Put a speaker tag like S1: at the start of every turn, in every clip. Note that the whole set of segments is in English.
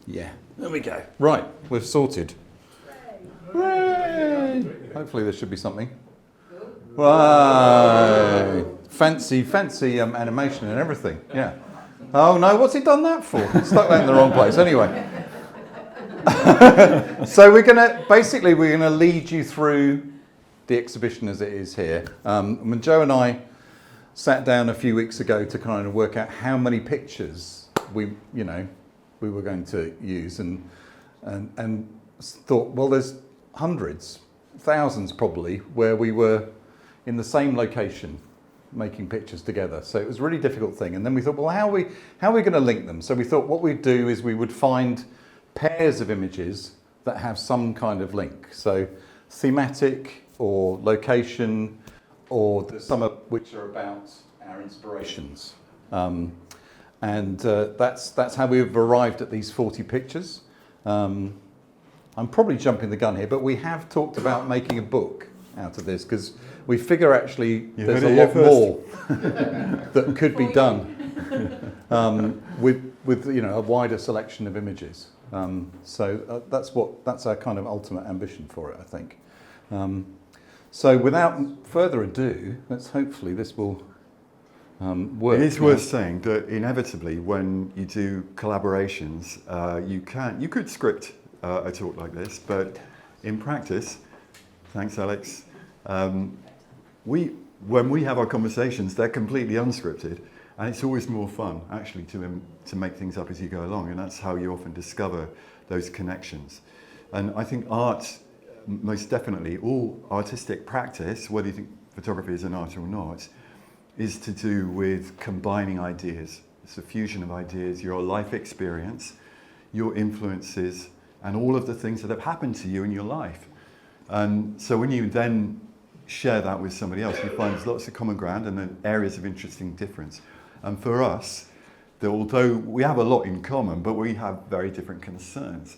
S1: Yeah, there we go. Right, we've sorted. Hooray! Hopefully there should be something. Right. Fancy animation and everything. Yeah. Oh no, what's he done that for? Stuck that in the wrong place. Anyway. So we're gonna lead you through the exhibition as it is here. When Joe and I sat down a few weeks ago to kind of work out how many pictures we were going to use, and thought, well, there's hundreds, thousands probably, where we were in the same location making pictures together. So it was a really difficult thing. And then we thought, well, how are we going to link them? So we thought what we'd do is we would find pairs of images that have some kind of link. So thematic or location, or some of which are about our inspirations. That's how we've arrived at these 40 pictures. I'm probably jumping the gun here, but we have talked about making a book out of this, because we figure actually there's a lot more that could be done with a wider selection of images. That's our kind of ultimate ambition for it, I think. So without further ado, hopefully this will work.
S2: It is worth saying that inevitably, when you do collaborations, you could script a talk like this, but in practice, thanks Alex, when we have our conversations, they're completely unscripted, and it's always more fun actually to make things up as you go along, and that's how you often discover those connections. And I think art, most definitely, all artistic practice, whether you think photography is an art or not, is to do with combining ideas. It's a fusion of ideas, your life experience, your influences, and all of the things that have happened to you in your life. And so when you then share that with somebody else, you find there's lots of common ground and then areas of interesting difference. And for us, although we have a lot in common, but we have very different concerns.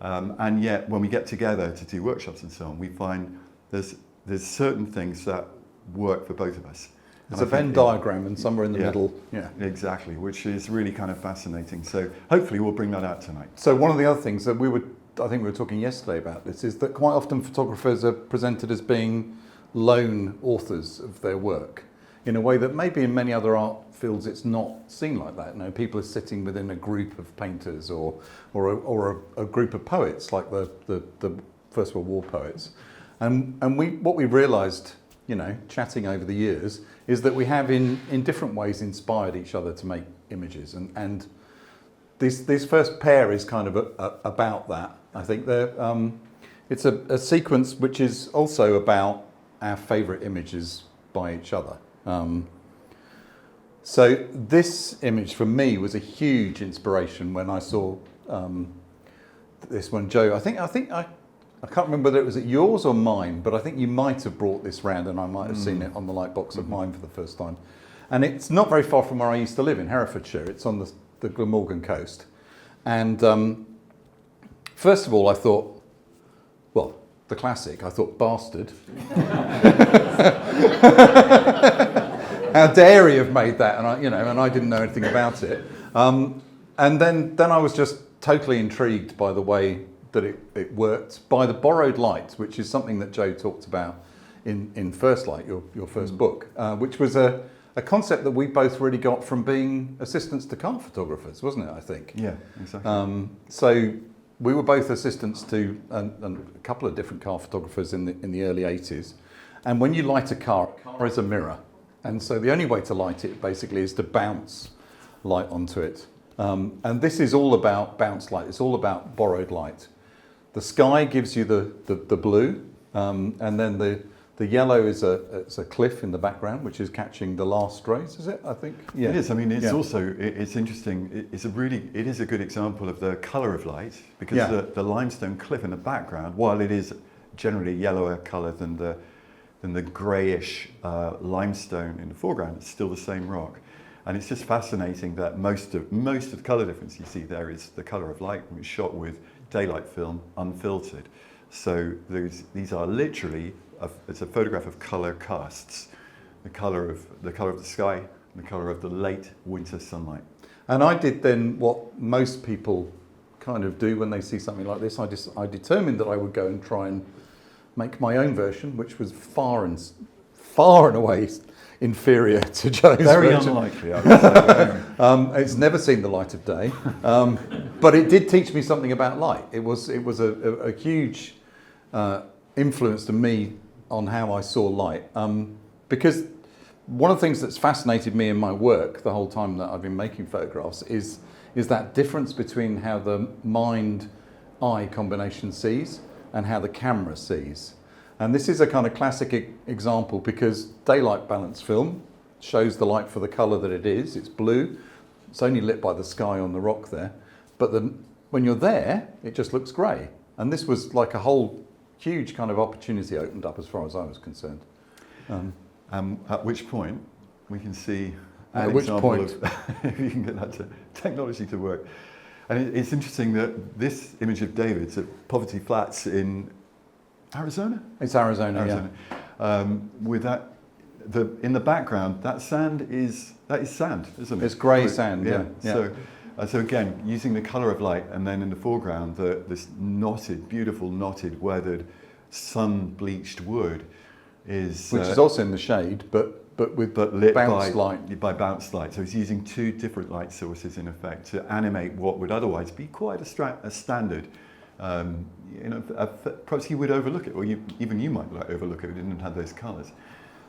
S2: And yet, when we get together to do workshops and so on, we find there's certain things that work for both of us.
S1: There's a Venn diagram, and somewhere in the middle. Yeah,
S2: exactly, which is really kind of fascinating. So hopefully we'll bring that out tonight.
S1: So one of the other things that I think we were talking yesterday about this, is that quite often photographers are presented as being lone authors of their work, in a way that maybe in many other art fields it's not seen like that. You know, people are sitting within a group of painters or a group of poets, like the First World War poets. And what we realised, chatting over the years, is that we have in different ways inspired each other to make images. And this first pair is kind of about that. I think it's a sequence which is also about our favourite images by each other. So this image for me was a huge inspiration when I saw this one, Joe. I can't remember whether it was at yours or mine, but I think you might have brought this round, and I might have seen it on the light box of mine for the first time. And it's not very far from where I used to live in Herefordshire. It's on the Glamorgan coast. And first of all, I thought, well, the classic, I thought, bastard. How dare he have made that? And I didn't know anything about it. And then I was just totally intrigued by the way that it worked, by the borrowed light, which is something that Joe talked about in First Light, your first book, which was a concept that we both really got from being assistants to car photographers, wasn't it, I think?
S2: Yeah, exactly.
S1: So we were both assistants to a couple of different car photographers in the early 80s. And when you light a car is a mirror. And so the only way to light it basically is to bounce light onto it. And this is all about bounce light. It's all about borrowed light. The sky gives you the blue, and then the yellow is a cliff in the background, which is catching the last rays, is it? I think. Yeah.
S2: It is. I mean, it's also, it's interesting. It is a good example of the colour of light, because the limestone cliff in the background, while it is generally yellower colour than the greyish limestone in the foreground, it's still the same rock. And it's just fascinating that most of the colour difference you see there is the colour of light, which is shot with daylight film, unfiltered. So these are literally it's a photograph of colour casts, the colour of the sky, and the colour of the late winter sunlight.
S1: And I did then what most people kind of do when they see something like this. I determined that I would go and try and make my own version, which was far and away inferior to Joe's
S2: Very
S1: version.
S2: unlikely, I would say.
S1: It's never seen the light of day, but it did teach me something about light. It was a huge influence to me on how I saw light, because one of the things that's fascinated me in my work the whole time that I've been making photographs is that difference between how the mind-eye combination sees and how the camera sees. And this is a kind of classic example because daylight balance film shows the light for the colour that it is. It's blue. It's only lit by the sky on the rock there. But when you're there, it just looks grey. And this was like a whole huge kind of opportunity opened up as far as I was concerned.
S2: At which point we can see
S1: At
S2: an
S1: which
S2: example
S1: point?
S2: of if you can get that technology to work. And it's interesting that this image of David's at Poverty Flats in Arizona?
S1: It's Arizona.
S2: Yeah. With that, in the background, that is sand, isn't it?
S1: It's grey sand, yeah.
S2: So again, using the colour of light, and then in the foreground, this beautiful knotted, weathered, sun-bleached wood is
S1: Which is also in the shade, but
S2: lit
S1: bounced light.
S2: by bounced light. So he's using two different light sources in effect to animate what would otherwise be quite a standard. Perhaps he would overlook it, or even you might overlook it if it didn't have those colours.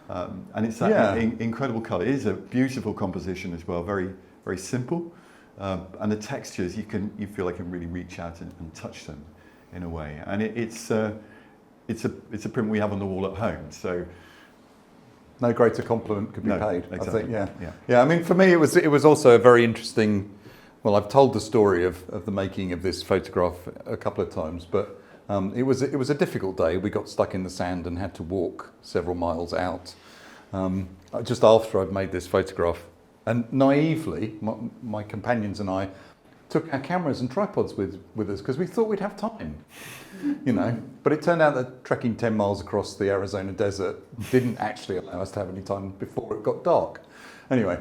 S2: And it's that incredible colour. It is a beautiful composition as well, very very simple, and the textures you feel like you can really reach out and touch them in a way. And it's a print we have on the wall at home. So
S1: no greater compliment could be paid.
S2: Exactly.
S1: I think. Yeah. I mean, for me, it was also a very interesting. Well, I've told the story of the making of this photograph a couple of times, but it was a difficult day. We got stuck in the sand and had to walk several miles out just after I'd made this photograph. And naively, my companions and I took our cameras and tripods with us because we thought we'd have time, But it turned out that trekking 10 miles across the Arizona desert didn't actually allow us to have any time before it got dark. Anyway,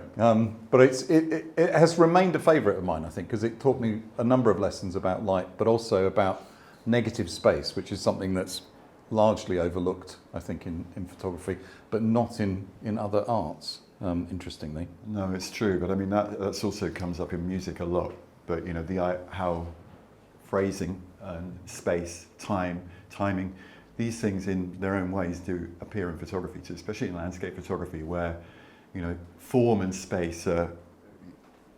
S1: but it has remained a favourite of mine, I think, because it taught me a number of lessons about light, but also about negative space, which is something that's largely overlooked, I think, in photography, but not in other arts, interestingly.
S2: No, it's true, but I mean that's also comes up in music a lot. But how phrasing and space, timing, these things in their own ways do appear in photography too, especially in landscape photography, where form and space are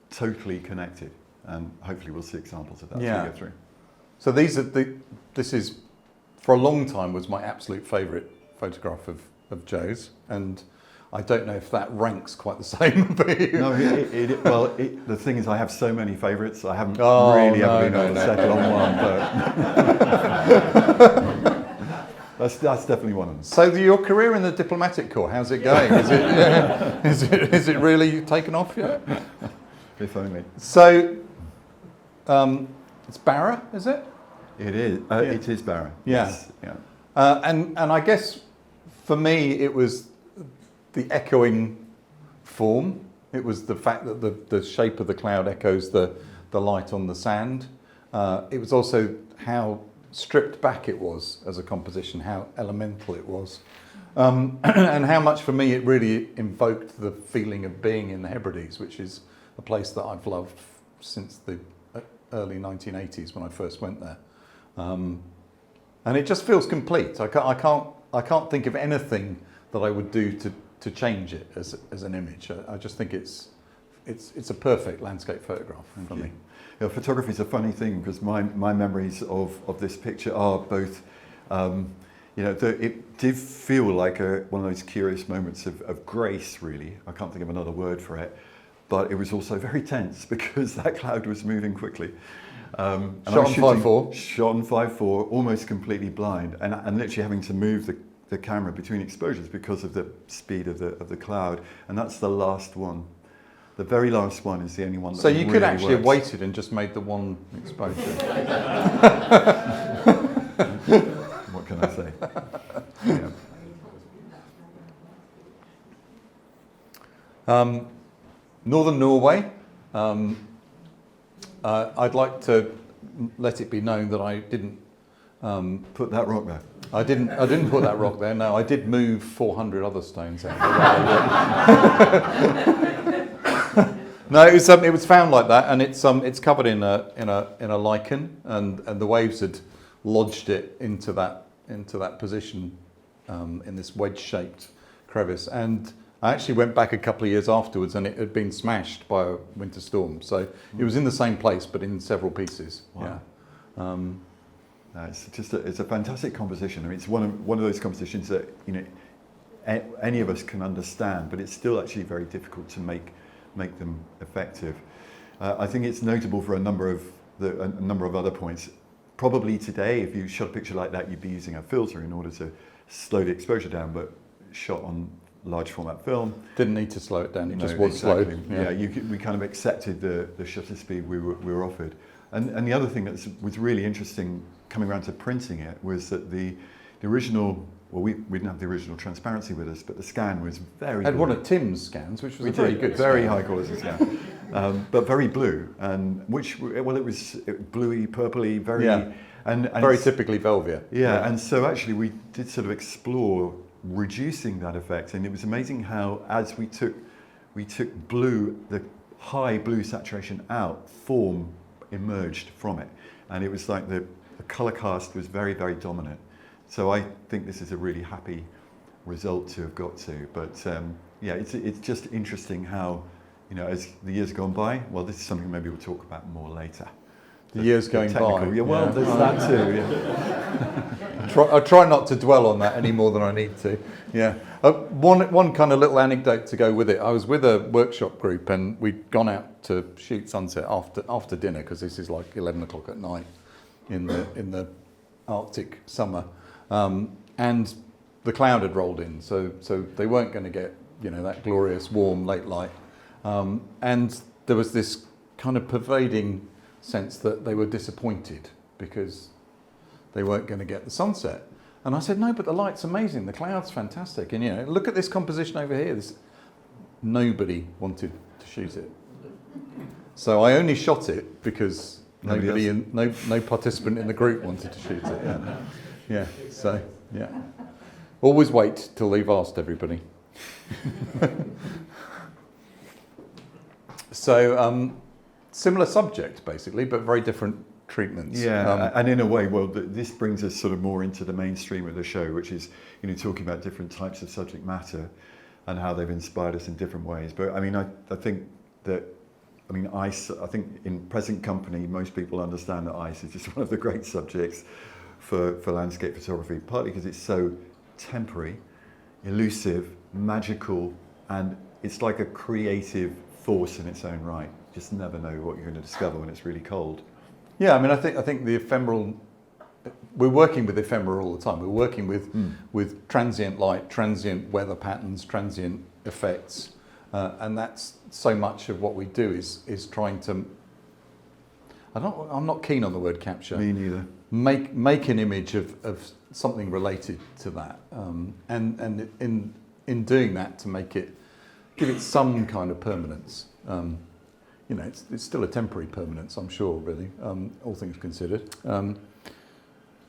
S2: totally connected, and hopefully we'll see examples of that as we go through.
S1: So this is for a long time was my absolute favourite photograph of Joe's, and I don't know if that ranks quite the same for you.
S2: No, the thing is, I have so many favourites. I haven't ever been able to settle on one, but that's definitely one of them.
S1: So your career in the diplomatic corps, how's it going? Is it really taken off yet?
S2: If only.
S1: So it's Barra, is it?
S2: It is. It is Barra.
S1: Yeah.
S2: Yes. Yeah.
S1: And I guess for me it was the echoing form. It was the fact that the shape of the cloud echoes the light on the sand. It was also how stripped back it was as a composition, how elemental it was. And how much for me it really invoked the feeling of being in the Hebrides, which is a place that I've loved since the early 1980s when I first went there. And it just feels complete. I can't think of anything that I would do to change it as an image. I just think it's a perfect landscape photograph for me.
S2: Yeah, photography is a funny thing because my memories of this picture are both, it did feel like one of those curious moments of grace, really. I can't think of another word for it, but it was also very tense because that cloud was moving quickly.
S1: Shot on 5.4.
S2: Shot on 5.4, almost completely blind, and literally having to move the camera between exposures because of the speed of the cloud, and that's the last one. The very last one is the only one that
S1: So you
S2: really
S1: could actually have
S2: works.
S1: waited and just made the one exposure.
S2: What can I say? Yeah.
S1: Northern Norway. I'd like to let it be known that I didn't.
S2: Put that rock there.
S1: I didn't put that rock there. No, I did move 400 other stones out. No, it was found like that, and it's covered in a lichen, and the waves had lodged it into that position in this wedge-shaped crevice. And I actually went back a couple of years afterwards, and it had been smashed by a winter storm. So it was in the same place, but in several pieces.
S2: Wow.
S1: Yeah.
S2: It's a fantastic composition. I mean, it's one of those compositions that any of us can understand, but it's still actually very difficult to make them effective. I think it's notable for a number of other points. Probably today, if you shot a picture like that, you'd be using a filter in order to slow the exposure down, but shot on large format film.
S1: Didn't need to slow it down, it just
S2: No,
S1: was
S2: exactly.
S1: slowed.
S2: Yeah, we kind of accepted the shutter speed we were offered. And the other thing that was really interesting coming around to printing it was that the original, well, we didn't have the original transparency with us, but the scan was very
S1: Had
S2: blue.
S1: one of Tim's scans, which was
S2: Very
S1: scan.
S2: high quality scan, but very blue, and it was bluey, purpley, very,
S1: Yeah.
S2: and
S1: Very typically Velvia.
S2: yeah, and so actually we did sort of explore reducing that effect, and it was amazing how as we took blue, the high blue saturation out, form emerged from it, and it was like the color cast was very, very dominant. So I think this is a really happy result to have got to. But yeah, it's just interesting how, as the years have gone by, well, this is something maybe we'll talk about more later.
S1: The years going by.
S2: Yeah, well, there's that too. Yeah.
S1: I try not to dwell on that any more than I need to. Yeah. One kind of little anecdote to go with it. I was with a workshop group, and we'd gone out to shoot sunset after dinner, because this is like 11 o'clock at night in the Arctic summer, and the cloud had rolled in, so they weren't going to get that glorious warm late light, and there was this kind of pervading sense that they were disappointed because they weren't going to get the sunset. And I said, no, but the light's amazing, the cloud's fantastic, and look at this composition over here. Nobody wanted to shoot it, so I only shot it because no participant in the group wanted to shoot it. Yeah. So yeah, always wait till they've asked everybody. So similar subject basically, but very different treatments.
S2: Yeah, and in a way, well, this brings us sort of more into the mainstream of the show, which is talking about different types of subject matter and how they've inspired us in different ways. But I mean, I think that. I mean, ice, I think in present company, most people understand that ice is just one of the great subjects for landscape photography, partly because it's so temporary, elusive, magical, and it's like a creative force in its own right. You just never know what you're going to discover when it's really cold.
S1: Yeah, I mean, I think the ephemeral, we're working with ephemera all the time. We're working with transient light, transient weather patterns, transient effects. And that's so much of what we do is trying to. I'm not keen on the word capture.
S2: Me neither.
S1: Make an image of something related to that, and in doing that to give it some kind of permanence. It's still a temporary permanence, I'm sure. Really, all things considered.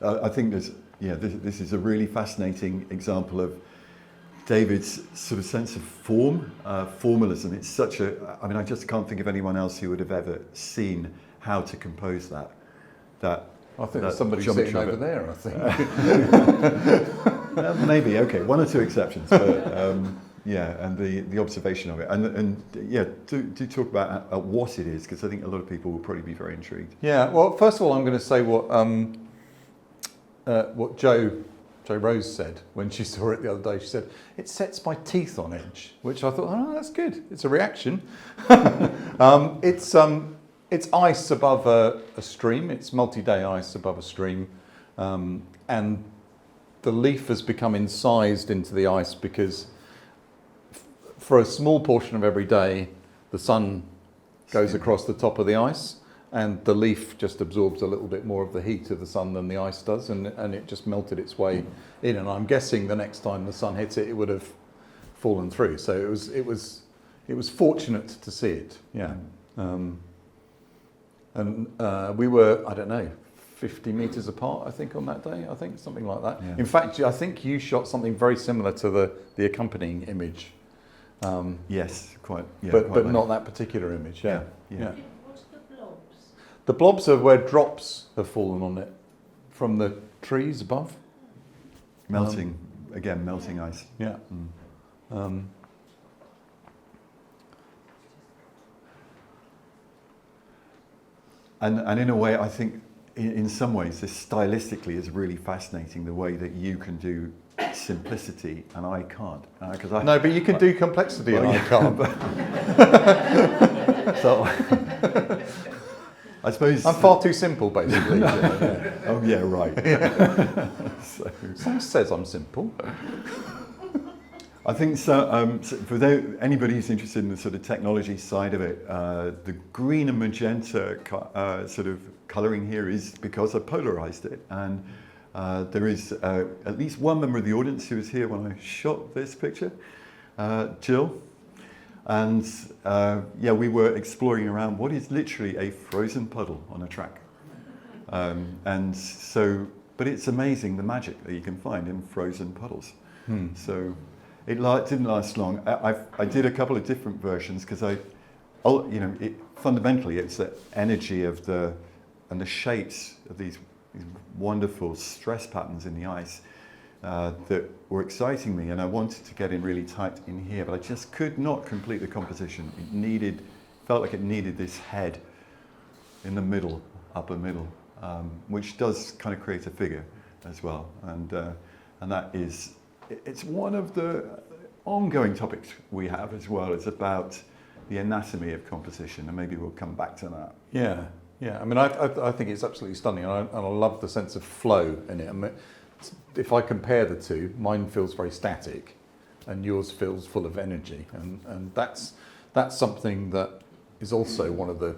S2: I think this is a really fascinating example of David's sort of sense of form, formalism. It's such I just can't think of anyone else who would have ever seen how to compose that.
S1: I think there's somebody sitting over there, I think.
S2: Maybe, okay, one or two exceptions, but and the observation of it. And do talk about what it is, because I think a lot of people will probably be very intrigued.
S1: Yeah, well, first of all, I'm going to say what Joe Rose said when she saw it the other day. She said, it sets my teeth on edge, which I thought, oh, that's good. It's a reaction. It's ice above a stream. It's multi-day ice above a stream. And the leaf has become incised into the ice because for a small portion of every day, the sun goes across the top of the ice, and the leaf just absorbs a little bit more of the heat of the sun than the ice does, and it just melted its way in. And I'm guessing the next time the sun hit it, it would have fallen through. So it was fortunate to see it. Yeah. And we were, I don't know, 50 metres apart, I think, on that day. I think something like that.
S2: Yeah.
S1: In fact, I think you shot something very similar to the accompanying image.
S2: Yes, quite. Yeah,
S1: but
S2: quite
S1: not that particular image. Yeah.
S2: Yeah.
S3: What's the blobs?
S1: The blobs are where drops have fallen on it from the trees above.
S2: Melting, again, melting ice.
S1: Yeah.
S2: And in a way, I think in some ways, this stylistically is really fascinating, the way that you can do simplicity and I can't.
S1: No, but you can do complexity and I can't.
S2: So, I suppose...
S1: I'm far too simple, basically.
S2: Oh, yeah, right.
S1: Someone says I'm simple.
S2: I think so, for anybody who's interested in the sort of technology side of it, the green and magenta sort of colouring here is because I polarised it. And there is at least one member of the audience who was here when I shot this picture, Jill. And yeah, we were exploring around what is literally a frozen puddle on a track. And so, but it's amazing the magic that you can find in frozen puddles. So it didn't last long. I did a couple of different versions because fundamentally it's the energy of and the shapes of these wonderful stress patterns in the ice that were exciting me, and I wanted to get in really tight in here, but I just could not complete the composition. Felt like it needed this head in the middle, upper middle, which does kind of create a figure as well, and that is, it's one of the ongoing topics we have as well. It's about the anatomy of composition, and maybe we'll come back to that.
S1: Yeah. I mean, I think it's absolutely stunning, and I love the sense of flow in it. I mean, if I compare the two, mine feels very static, and yours feels full of energy, and that's something that is also one of the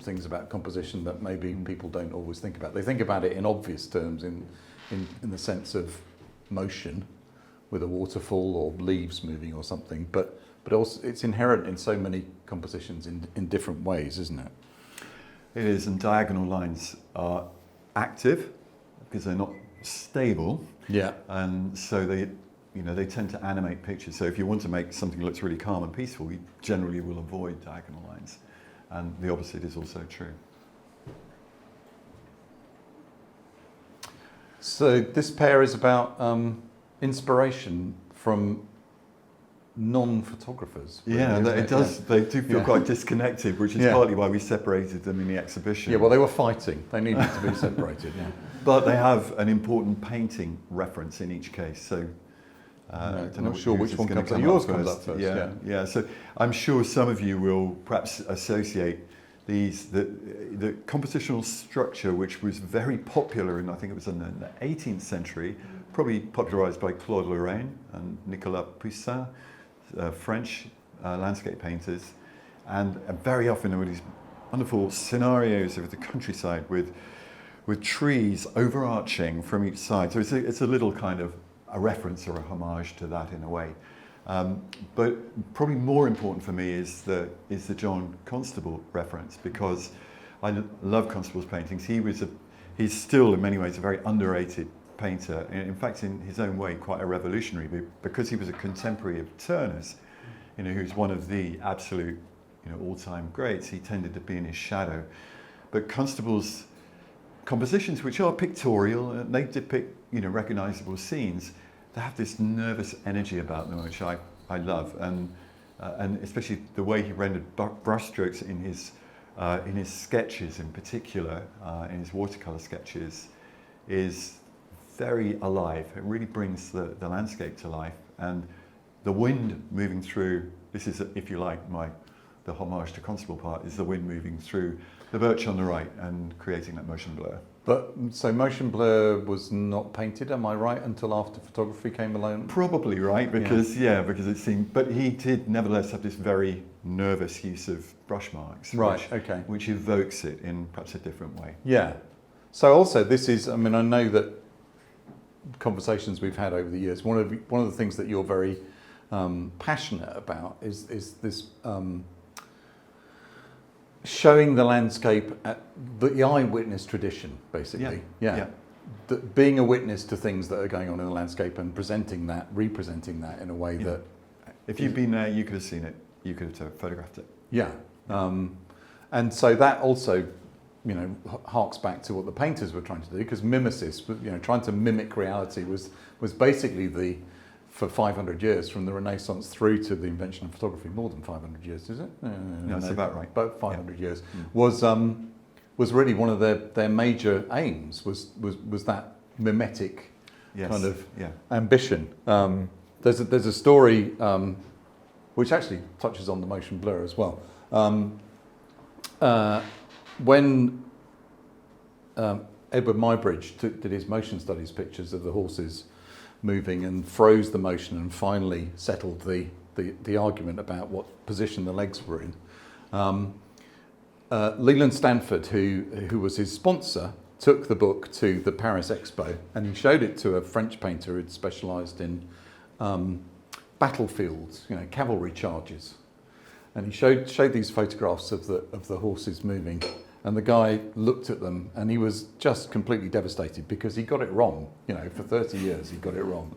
S1: things about composition that maybe people don't always think about. They think about it in obvious terms, in the sense of motion, with a waterfall or leaves moving or something, but also it's inherent in so many compositions in different ways, isn't it?
S2: It is, and diagonal lines are active because they're not stable.
S1: Yeah.
S2: And so they tend to animate pictures. So if you want to make something that looks really calm and peaceful, you generally will avoid diagonal lines. And the opposite is also true.
S1: So this pair is about inspiration from non-photographers. Really,
S2: Yeah,
S1: isn't
S2: it does.
S1: Yeah.
S2: They do feel quite disconnected, which is
S1: Yeah.
S2: partly why we separated them in the exhibition.
S1: Yeah, well, they were fighting. They needed to be separated. Yeah.
S2: But they have an important painting reference in each case. So
S1: I'm not sure which one comes up. Yours comes up first.
S2: Yeah. So I'm sure some of you will perhaps associate the compositional structure, which was very popular in, I think it was in the 18th century, probably popularised by Claude Lorraine and Nicolas Poussin, French landscape painters, and very often there were these wonderful scenarios of the countryside with trees overarching from each side. So it's a little kind of a reference or a homage to that in a way. But probably more important for me is the John Constable reference, because I love Constable's paintings. He's still in many ways a very underrated painter. In fact, in his own way, quite a revolutionary, because he was a contemporary of Turner's, who's one of the absolute, all-time greats. He tended to be in his shadow. But Constable's compositions, which are pictorial, and they depict, recognizable scenes, they have this nervous energy about them, which I love, and especially the way he rendered brushstrokes in his sketches, in particular, in his watercolor sketches, is very alive. It really brings the landscape to life, and the wind moving through. This is, if you like, the homage to Constable part is the wind moving through the birch on the right and creating that motion blur.
S1: But so motion blur was not painted, am I right, until after photography came along?
S2: Probably right, because because it seemed, but he did nevertheless have this very nervous use of brush marks, which evokes it in perhaps a different way. Yeah.
S1: So also this is, I mean, I know that conversations we've had over the years, one of the things that you're very passionate about is this showing the landscape at the eyewitness tradition, basically. Yeah. Being a witness to things that are going on in the landscape and representing that in a way that...
S2: If you'd been there, you could have seen it. You could have photographed it.
S1: Yeah. And so that also, you know, harks back to what the painters were trying to do, because mimesis, you know, trying to mimic reality was basically for 500 years, from the Renaissance through to the invention of photography, more than 500 years, is it?
S2: No, that's about right.
S1: About 500 years was really one of their major aims, was that mimetic kind of ambition. There's a story which actually touches on the motion blur as well. When Edward Muybridge did his motion studies pictures of the horses moving and froze the motion and finally settled the argument about what position the legs were in, Leland Stanford, who was his sponsor, took the book to the Paris Expo and he showed it to a French painter who'd specialised in battlefields, you know, cavalry charges. And he showed these photographs of the horses moving, and the guy looked at them and he was just completely devastated because he got it wrong. You know, for 30 years he got it wrong.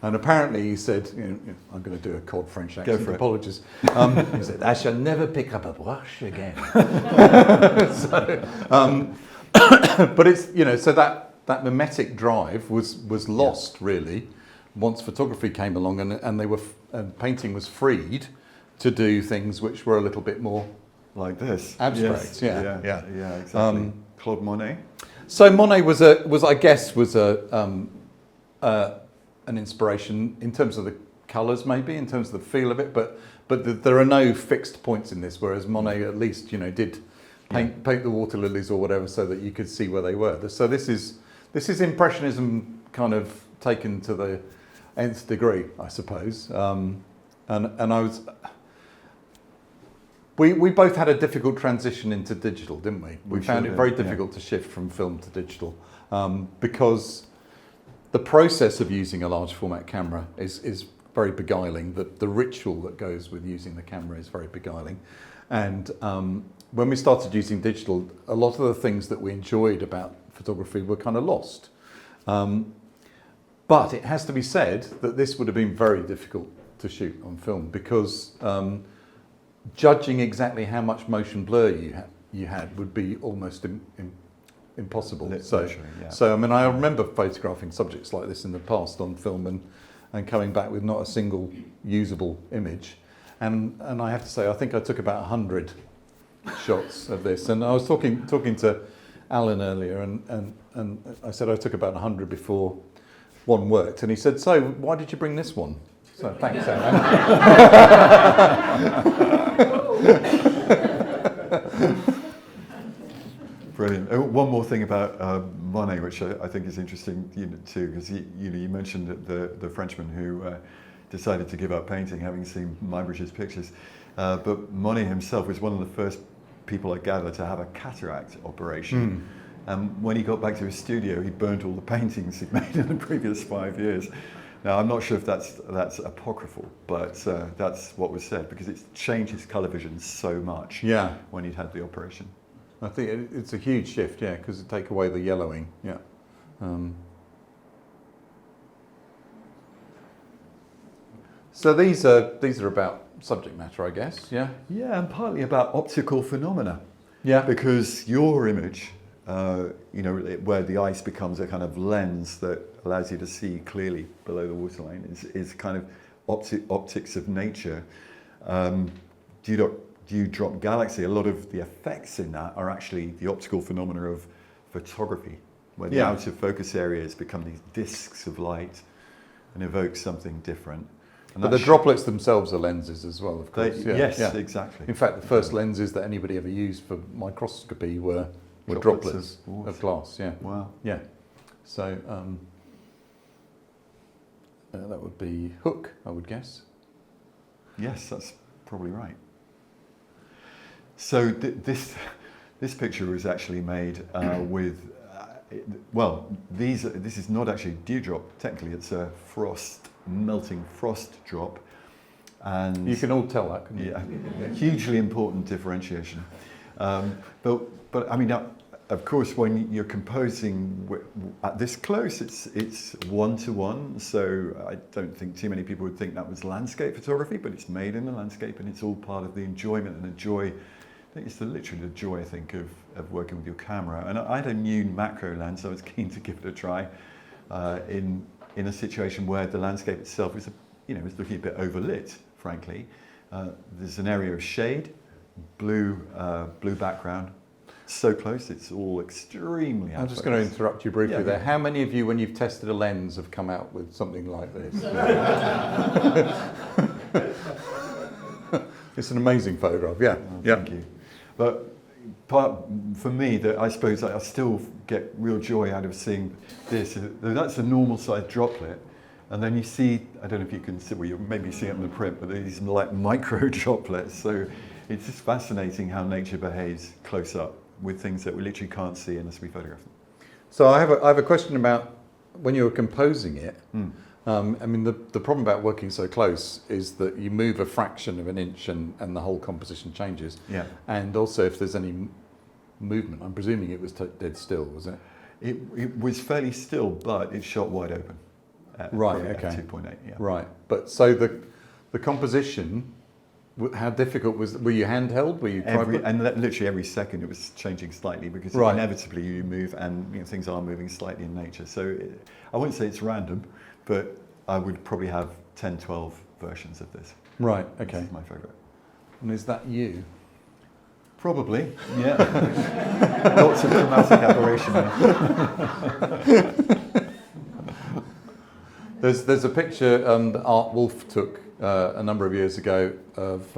S1: And apparently he said, you know, I'm going to do a cold French accent, apologies. He said, I shall never pick up a brush again. But it's, you know, so that mimetic drive was lost really once photography came along and painting was freed to do things which were a little bit more
S2: like this,
S1: abstract.
S2: Yeah, exactly. Claude Monet.
S1: So Monet was an inspiration in terms of the colours, maybe in terms of the feel of it, but there are no fixed points in this. Whereas Monet, at least, you know, did paint the water lilies or whatever so that you could see where they were. So this is impressionism kind of taken to the nth degree, I suppose. And I was. We both had a difficult transition into digital, didn't we? We found it very difficult to shift from film to digital because the process of using a large format camera is very beguiling. The ritual that goes with using the camera is very beguiling. And when we started using digital, a lot of the things that we enjoyed about photography were kind of lost. But it has to be said that this would have been very difficult to shoot on film because judging exactly how much motion blur you had would be almost impossible. So I mean, I remember photographing subjects like this in the past on film and coming back with not a single usable image. And I have to say, I think I took about 100 shots of this. And I was talking to Alan earlier, and I said I took about 100 before one worked. And he said, so why did you bring this one? So thanks, Alan.
S2: Brilliant. One more thing about Monet, which I think is interesting too, because you mentioned the Frenchman who decided to give up painting, having seen Muybridge's pictures. But Monet himself was one of the first people I gather to have a cataract operation. And when he got back to his studio, he burnt all the paintings he'd made in the previous 5 years. Now, I'm not sure if that's apocryphal, but that's what was said, because it's changed his colour vision so much when he'd had the operation.
S1: I think it's a huge shift, because it take away the yellowing, So these are about subject matter, I guess, Yeah,
S2: and partly about optical phenomena.
S1: Yeah.
S2: Because your image, where the ice becomes a kind of lens that allows you to see clearly below the waterline, is kind of optics of nature. Do you drop galaxy? A lot of the effects in that are actually the optical phenomena of photography, where the out of focus areas become these discs of light and evoke something different.
S1: But the droplets themselves are lenses as well, of course.
S2: Yes, exactly.
S1: In fact, the first lenses that anybody ever used for microscopy were droplets of glass. Yeah.
S2: Wow.
S1: Yeah. So that would be Hooke, I would guess.
S2: Yes, that's probably right. So this picture was actually made with this is not actually a dewdrop. Technically, it's a melting frost drop, and
S1: you can all tell that, can you?
S2: Yeah, hugely important differentiation. But I mean, of course, when you're composing at this close, it's one-to-one. So I don't think too many people would think that was landscape photography, but it's made in the landscape, and it's all part of the enjoyment and the joy. I think it's literally the joy, I think, of working with your camera. And I had a new macro lens, so I was keen to give it a try in a situation where the landscape itself was, was looking a bit overlit, frankly. There's an area of shade, blue background. So close, it's all extremely.
S1: I'm just going to interrupt you briefly there. How many of you, when you've tested a lens, have come out with something like this? It's an amazing photograph. Yeah.
S2: Thank you. But for me, I suppose I still get real joy out of seeing this. That's a normal sized droplet. And then you see, I don't know if you can see, well, you maybe see it in the print, but these like micro droplets. So it's just fascinating how nature behaves close up with things that we literally can't see unless we photograph them.
S1: So I have a question about when you were composing it. I mean, the problem about working so close is that you move a fraction of an inch and the whole composition changes.
S2: Yeah.
S1: And also if there's any movement, I'm presuming it was dead still, was it?
S2: It was fairly still, but it shot wide open.
S1: Right,
S2: at
S1: okay.
S2: 2.8, yeah.
S1: Right, but so the composition, how difficult were you handheld? Were you
S2: literally every second it was changing slightly because inevitably you move and things are moving slightly in nature. So I wouldn't say it's random, but I would probably have 10, 12 versions of this.
S1: Right, okay.
S2: This is my favourite.
S1: And is that you?
S2: Probably, yeah. Lots of chromatic aberration.
S1: There's a picture that Art Wolf took a number of years ago of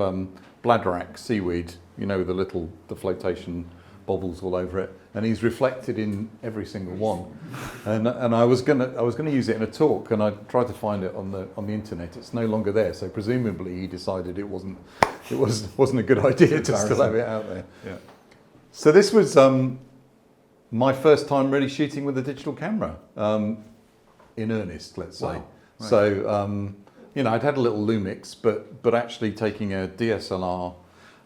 S1: bladderwrack seaweed, with the flotation bobbles all over it, and he's reflected in every single one. And I was gonna use it in a talk, and I tried to find it on the internet. It's no longer there, so presumably he decided it wasn't a good idea to still have it out there.
S2: Yeah.
S1: So this was my first time really shooting with a digital camera. In earnest, let's say.
S2: Wow. Right.
S1: So, I'd had a little Lumix, but actually taking a DSLR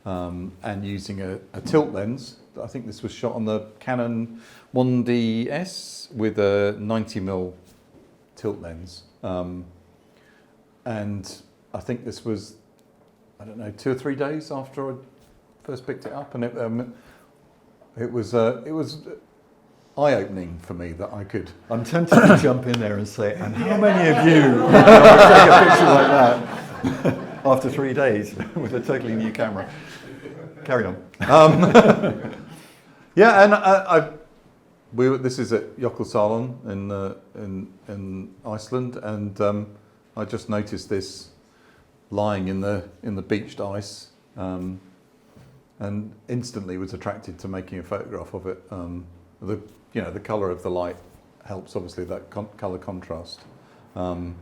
S1: and using a tilt lens. I think this was shot on the Canon 1DS with a 90mm tilt lens. And I think this was, 2 or 3 days after I first picked it up, and it was eye-opening for me that I could.
S2: I'm tempted to jump in there and say, and how many of you would take a picture like that after 3 days with a totally new camera? Carry on.
S1: Yeah, and this is at Jökulsárlón in Iceland, and I just noticed this lying in the beached ice, and instantly was attracted to making a photograph of it. The colour of the light helps, obviously, that colour contrast. And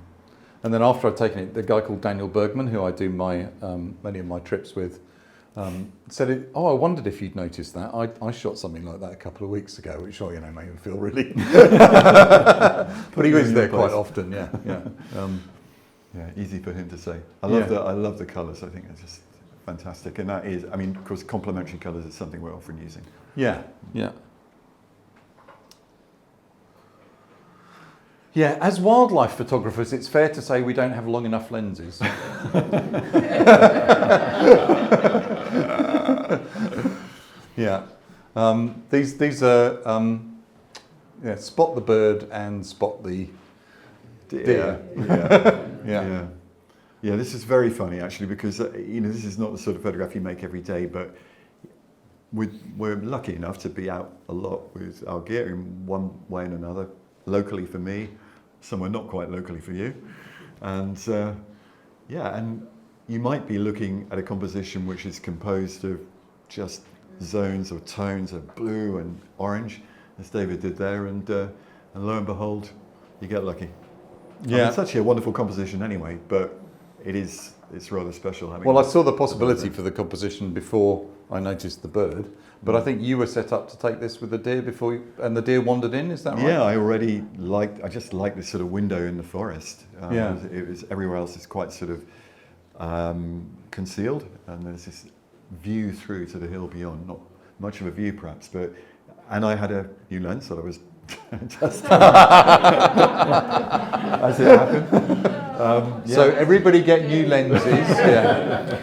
S1: then after I'd taken it, the guy called Daniel Bergman, who I do many of my trips with, said, I wondered if you'd noticed that. I shot something like that a couple of weeks ago, which made me feel really... But he was there quite often, yeah.
S2: Yeah, easy for him to say. I love the colours. I think it's just fantastic. And that is, of course, complementary colours is something we're often using.
S1: Yeah, yeah. Yeah, as wildlife photographers, it's fair to say we don't have long enough lenses. Yeah, these are spot the bird and spot the deer.
S2: Yeah. This is very funny actually, because this is not the sort of photograph you make every day, but we're lucky enough to be out a lot with our gear in one way and another. Locally for me, somewhere not quite locally for you, and and you might be looking at a composition which is composed of just zones or tones of blue and orange, as David did there, and lo and behold, you get lucky.
S1: Yeah,
S2: it's actually a wonderful composition anyway, but it's rather special.
S1: Well, I saw the possibility for the composition before I noticed the bird, but I think you were set up to take this with the deer and the deer wandered in. Is that right?
S2: Yeah, I just liked this sort of window in the forest. It was everywhere else is quite sort of concealed, and there's this view through to the hill beyond. much of a view perhaps, and I had a new lens that I was testing as it happened.
S1: So everybody get new lenses. Yeah.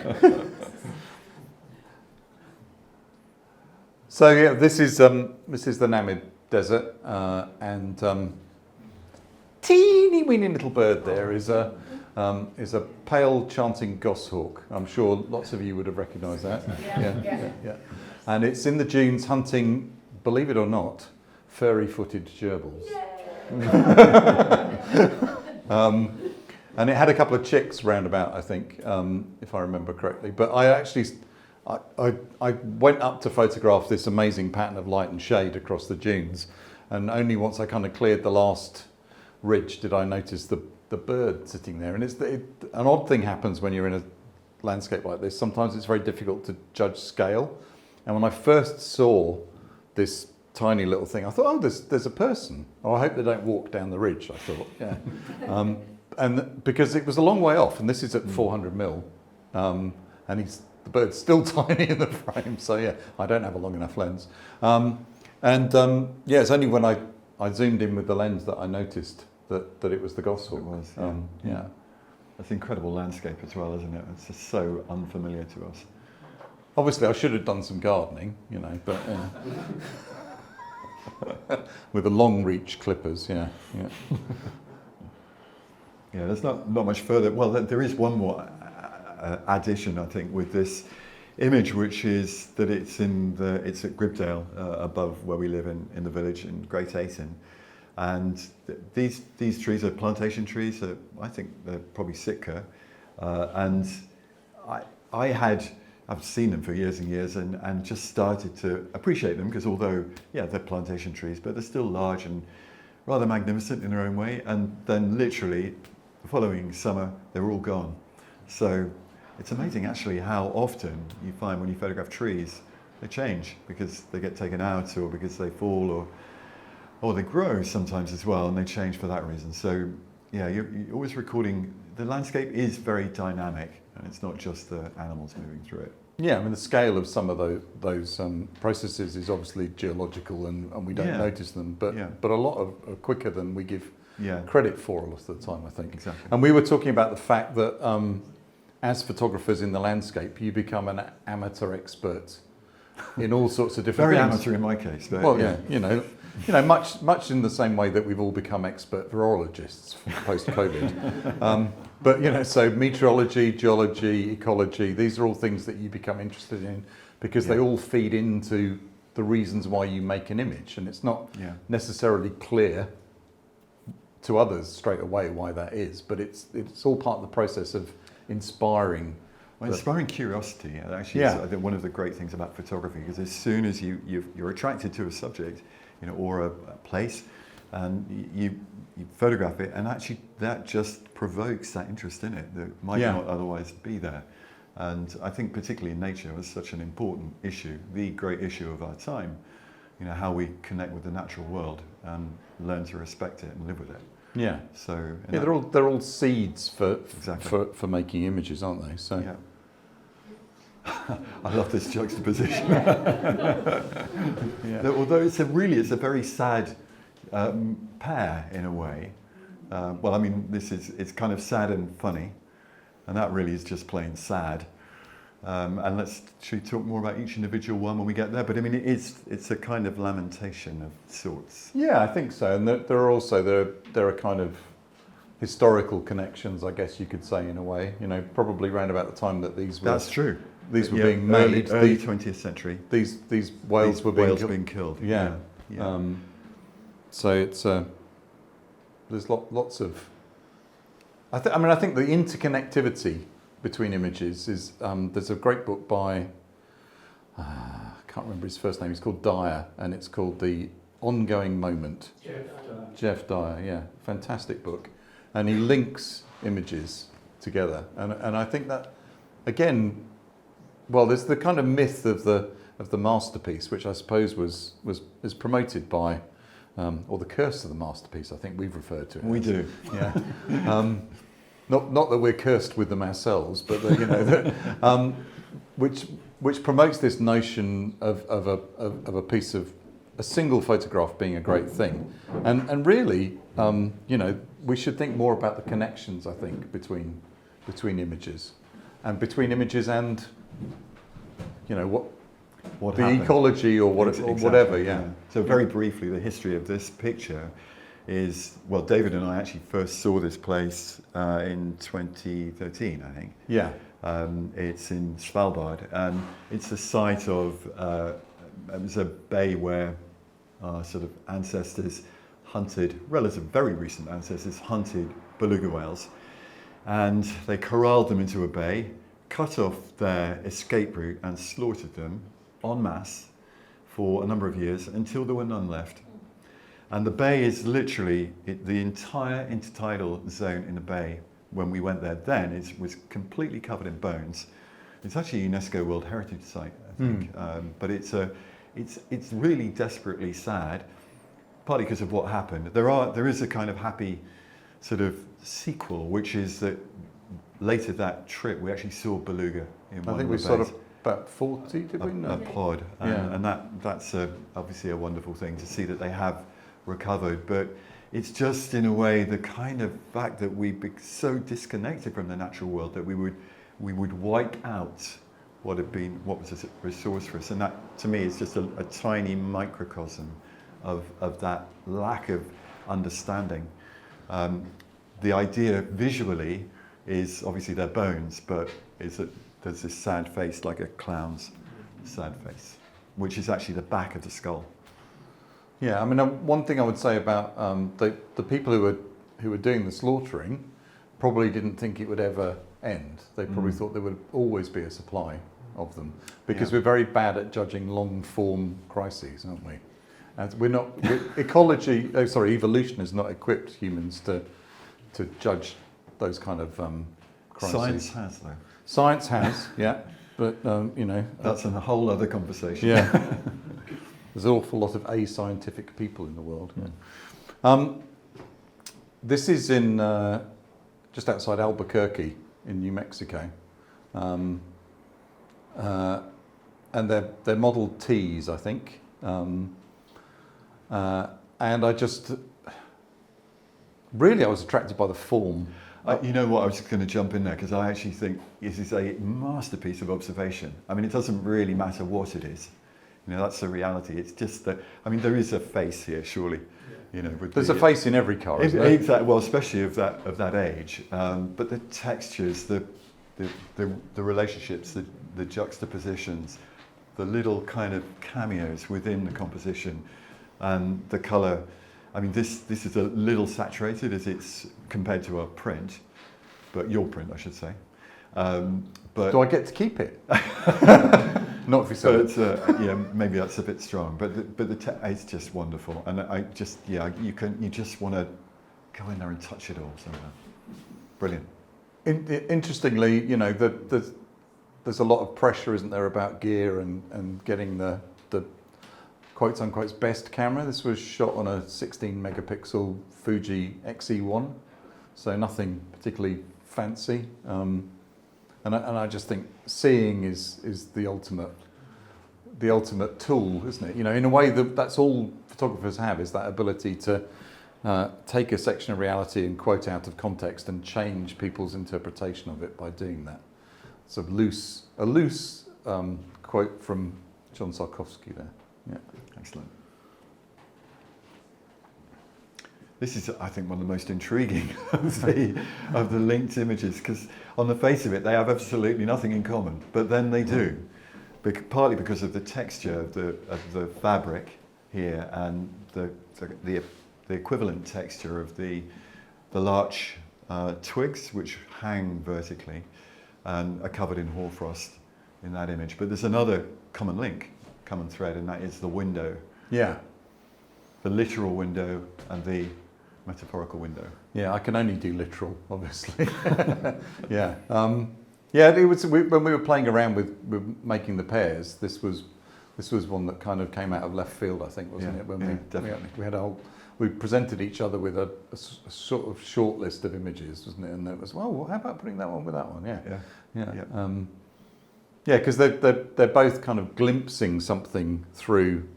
S1: So yeah, this is the Namib Desert, and teeny weeny little bird there is a pale chanting goshawk. I'm sure lots of you would have recognised that. Yeah. And it's in the dunes hunting, believe it or not, furry-footed gerbils. And it had a couple of chicks roundabout, I think, if I remember correctly. But I went up to photograph this amazing pattern of light and shade across the dunes, and only once I kind of cleared the last ridge did I notice the bird sitting there. And an odd thing happens when you're in a landscape like this. Sometimes it's very difficult to judge scale. And when I first saw this tiny little thing, I thought, oh, there's a person. Oh, I hope they don't walk down the ridge, I thought, yeah. And because it was a long way off, and this is at 400 mil, and the bird's still tiny in the frame, so yeah, I don't have a long enough lens. Yeah, it's only when I zoomed in with the lens that I noticed that it was the goshawk.
S2: It was,
S1: yeah.
S2: That's an incredible landscape as well, isn't it? It's just so unfamiliar to us.
S1: Obviously, I should have done some gardening, but with the long reach clippers, yeah.
S2: Yeah, there's not much further. Well, there is one more addition, I think, with this image, which is that it's at Gribdale, above where we live in the village in Great Ayton, and these trees are plantation trees. I think they're probably Sitka, and I've seen them for years and years, and just started to appreciate them, because although they're plantation trees, but they're still large and rather magnificent in their own way. And then literally the following summer they're all gone. So it's amazing actually how often you find when you photograph trees they change because they get taken out, or because they fall, or they grow sometimes as well, and they change for that reason. So yeah, you're always recording. The landscape is very dynamic, and it's not just the animals moving through it.
S1: Yeah, I mean the scale of some of those processes is obviously geological, and we don't notice them, but a lot are quicker than we give credit for a lot of the time, I think.
S2: Exactly.
S1: And we were talking about the fact that as photographers in the landscape, you become an amateur expert in all sorts of different
S2: Very
S1: things.
S2: amateur in my case, but
S1: well, much in the same way that we've all become expert virologists post-COVID. But so meteorology, geology, ecology, these are all things that you become interested in because they all feed into the reasons why you make an image, and it's not necessarily clear to others straight away why that is, but it's all part of the process of inspiring.
S2: Well, inspiring curiosity actually is, I think, one of the great things about photography, because as soon as you're attracted to a subject, or a place, and you photograph it, and actually that just provokes that interest in it that might not otherwise be there. And I think particularly in nature is such an important issue, the great issue of our time, how we connect with the natural world and learn to respect it and live with it.
S1: Yeah.
S2: So
S1: they're all seeds for making images, aren't they? So.
S2: Yeah. I love this juxtaposition. Although it's a very sad pair in a way. Well, I mean, it's kind of sad and funny, and that really is just plain sad. And should we talk more about each individual one when we get there? But I mean, it's a kind of lamentation of sorts.
S1: Yeah, I think so. And there are kind of historical connections, I guess you could say, in a way. Probably around about the time that these were.
S2: That's true.
S1: These were being made.
S2: Early 20th century.
S1: These whales were being
S2: killed.
S1: Yeah. So it's there's lots of. I think the interconnectivity between images is. There's a great book by. I can't remember his first name. He's called Dyer, and it's called The Ongoing Moment. Jeff Dyer. Yeah, fantastic book, and he links images together, and I think that again. Well, there's the kind of myth of the masterpiece, which I suppose is promoted by, or the curse of the masterpiece. I think we've referred to it.
S2: We do,
S1: yeah. Not that we're cursed with them ourselves, but which which promotes this notion of a single photograph being a great thing, and really, we should think more about the connections, I think, between images, and what the
S2: happened.
S1: ecology or what
S2: Exactly,
S1: or whatever. Yeah.
S2: So very briefly, the history of this picture is, well, David and I actually first saw this place in 2013, I think.
S1: Yeah.
S2: It's in Svalbard, and it's the site of it was a bay where our sort of ancestors hunted, very recent ancestors hunted beluga whales, and they corralled them into a bay, cut off their escape route and slaughtered them en masse for a number of years until there were none left. And the bay is literally, the entire intertidal zone in the bay, when we went there then, was completely covered in bones. It's actually a UNESCO World Heritage Site, I think. But it's really desperately sad, partly because of what happened. There is a kind of happy sort of sequel, which is that later that trip we actually saw beluga in one
S1: I think
S2: of
S1: we
S2: the
S1: sort
S2: bays.
S1: of about 40, did we?
S2: A pod, and
S1: Yeah.
S2: that's obviously a wonderful thing to see that they have recovered. But it's just in a way the kind of fact that we'd be so disconnected from the natural world that we would wipe out what was a resource for us, and that to me is just a tiny microcosm of that lack of understanding. The idea visually is obviously their bones, but is that there's this sad face, like a clown's sad face, which is actually the back of the skull.
S1: Yeah, I mean, one thing I would say about the people who were doing the slaughtering probably didn't think it would ever end. They probably thought there would always be a supply of them, because we're very bad at judging long-form crises, aren't we? And evolution has not equipped humans to judge those kind of crises.
S2: Science has, though.
S1: Science has, yeah, but
S2: That's a whole other conversation.
S1: yeah. There's an awful lot of ascientific people in the world. Yeah. This is in just outside Albuquerque in New Mexico, and they're Model Ts, I think. And I was attracted by the form.
S2: You know what, I was just going to jump in there because I actually think this is a masterpiece of observation. I mean, it doesn't really matter what it is. That's the reality. It's just that, I mean, there is a face here, surely.
S1: There's a face in every car, isn't there?
S2: Exactly. Well, especially of that age. But the textures, the relationships, the juxtapositions, the little kind of cameos within the composition, and the colour. I mean, this is a little saturated as it's compared to our print, but your print, I should say. But
S1: do I get to keep it? Not if you sell it.
S2: Maybe that's a bit strong, but it's just wonderful, and you just want to go in there and touch it all. So brilliant.
S1: Interestingly, there's a lot of pressure, isn't there, about gear and getting the quotes unquote best camera. This was shot on a 16 megapixel Fuji XE1, so nothing particularly fancy. And I just think seeing is the ultimate tool, isn't it? In a way that's all photographers have, is that ability to take a section of reality and quote out of context and change people's interpretation of it by doing that. Sort of a loose quote from John Sarkowski there. Yeah,
S2: excellent. This is, I think, one of the most intriguing of the linked images, because on the face of it, they have absolutely nothing in common, but then they do, partly because of the texture of the fabric here and the equivalent texture of the larch twigs, which hang vertically and are covered in hoarfrost in that image. But there's another common thread, and that is the window. Yeah. The literal window and the metaphorical window.
S1: Yeah, I can only do literal, obviously. Yeah. It was when we were playing around with making the pairs. This was one that kind of came out of left field, I think, wasn't it? When we presented each other with a sort of short list of images, wasn't it? And it was, well, how about putting that one with that one? Yeah. Yeah, because they're both kind of glimpsing something through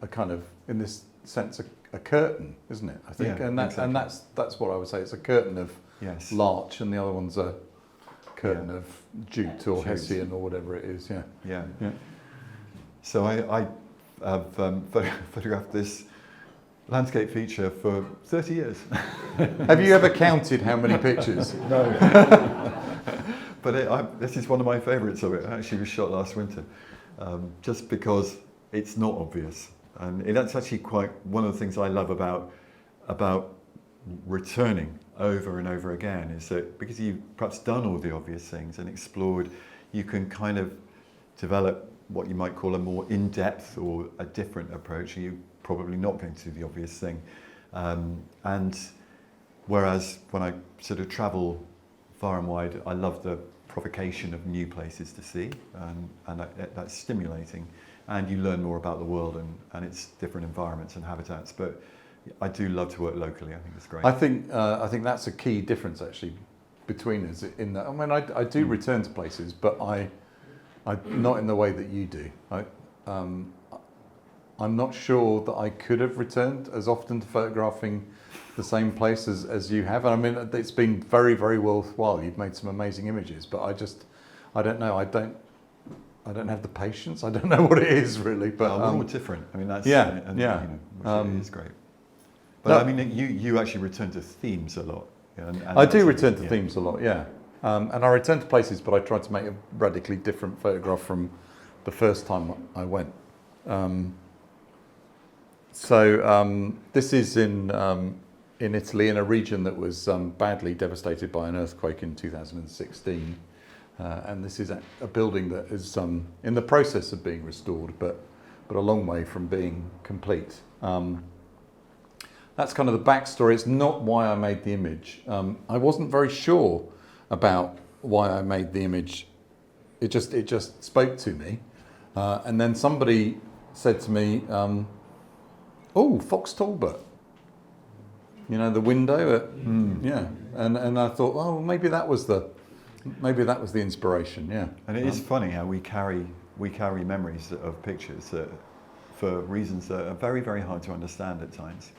S1: a kind of, in this sense, a curtain, isn't it? I think,
S2: Yeah,
S1: and
S2: exactly.
S1: that's what I would say. It's a curtain of
S2: Yes.
S1: larch, and the other one's a curtain
S2: Yeah.
S1: of jute or
S2: Jute.
S1: hessian or whatever it is. Yeah.
S2: Yeah.
S1: Yeah.
S2: So I have photographed this landscape feature for 30 years.
S1: Have you ever counted how many pictures?
S2: No. But this is one of my favourites of it. It actually was shot last winter, just because it's not obvious. And that's actually quite one of the things I love about returning over and over again, is that because you've perhaps done all the obvious things and explored, you can kind of develop what you might call a more in-depth or a different approach. You're probably not going to do the obvious thing. And whereas when I sort of travel far and wide, I love the provocation of new places to see, and that's stimulating. And you learn more about the world and its different environments and habitats. But I do love to work locally. I think it's great.
S1: I think that's a key difference actually between us. In that, I mean, I do return to places, but I not in the way that you do. I'm not sure that I could have returned as often to photographing the same place as you have. And I mean, it's been very, very worthwhile. You've made some amazing images, but I don't know. I don't have the patience. I don't know what it is really. But
S2: we're all different. I mean, that's
S1: yeah.
S2: which is great. But I mean, you actually return to themes a lot. And
S1: I do return to themes a lot. Yeah, and I return to places, but I try to make a radically different photograph from the first time I went. This is in Italy, in a region that was badly devastated by an earthquake in 2016. And this is a building that is in the process of being restored, but a long way from being complete. That's kind of the backstory. It's not why I made the image. I wasn't very sure about why I made the image. It just spoke to me. And then somebody said to me, "Oh, Fox Talbot. You know, the window." Yeah. And I thought, oh, maybe that was the inspiration. Yeah.
S2: And it is funny how we carry memories of pictures that, for reasons that are very, very hard to understand at times.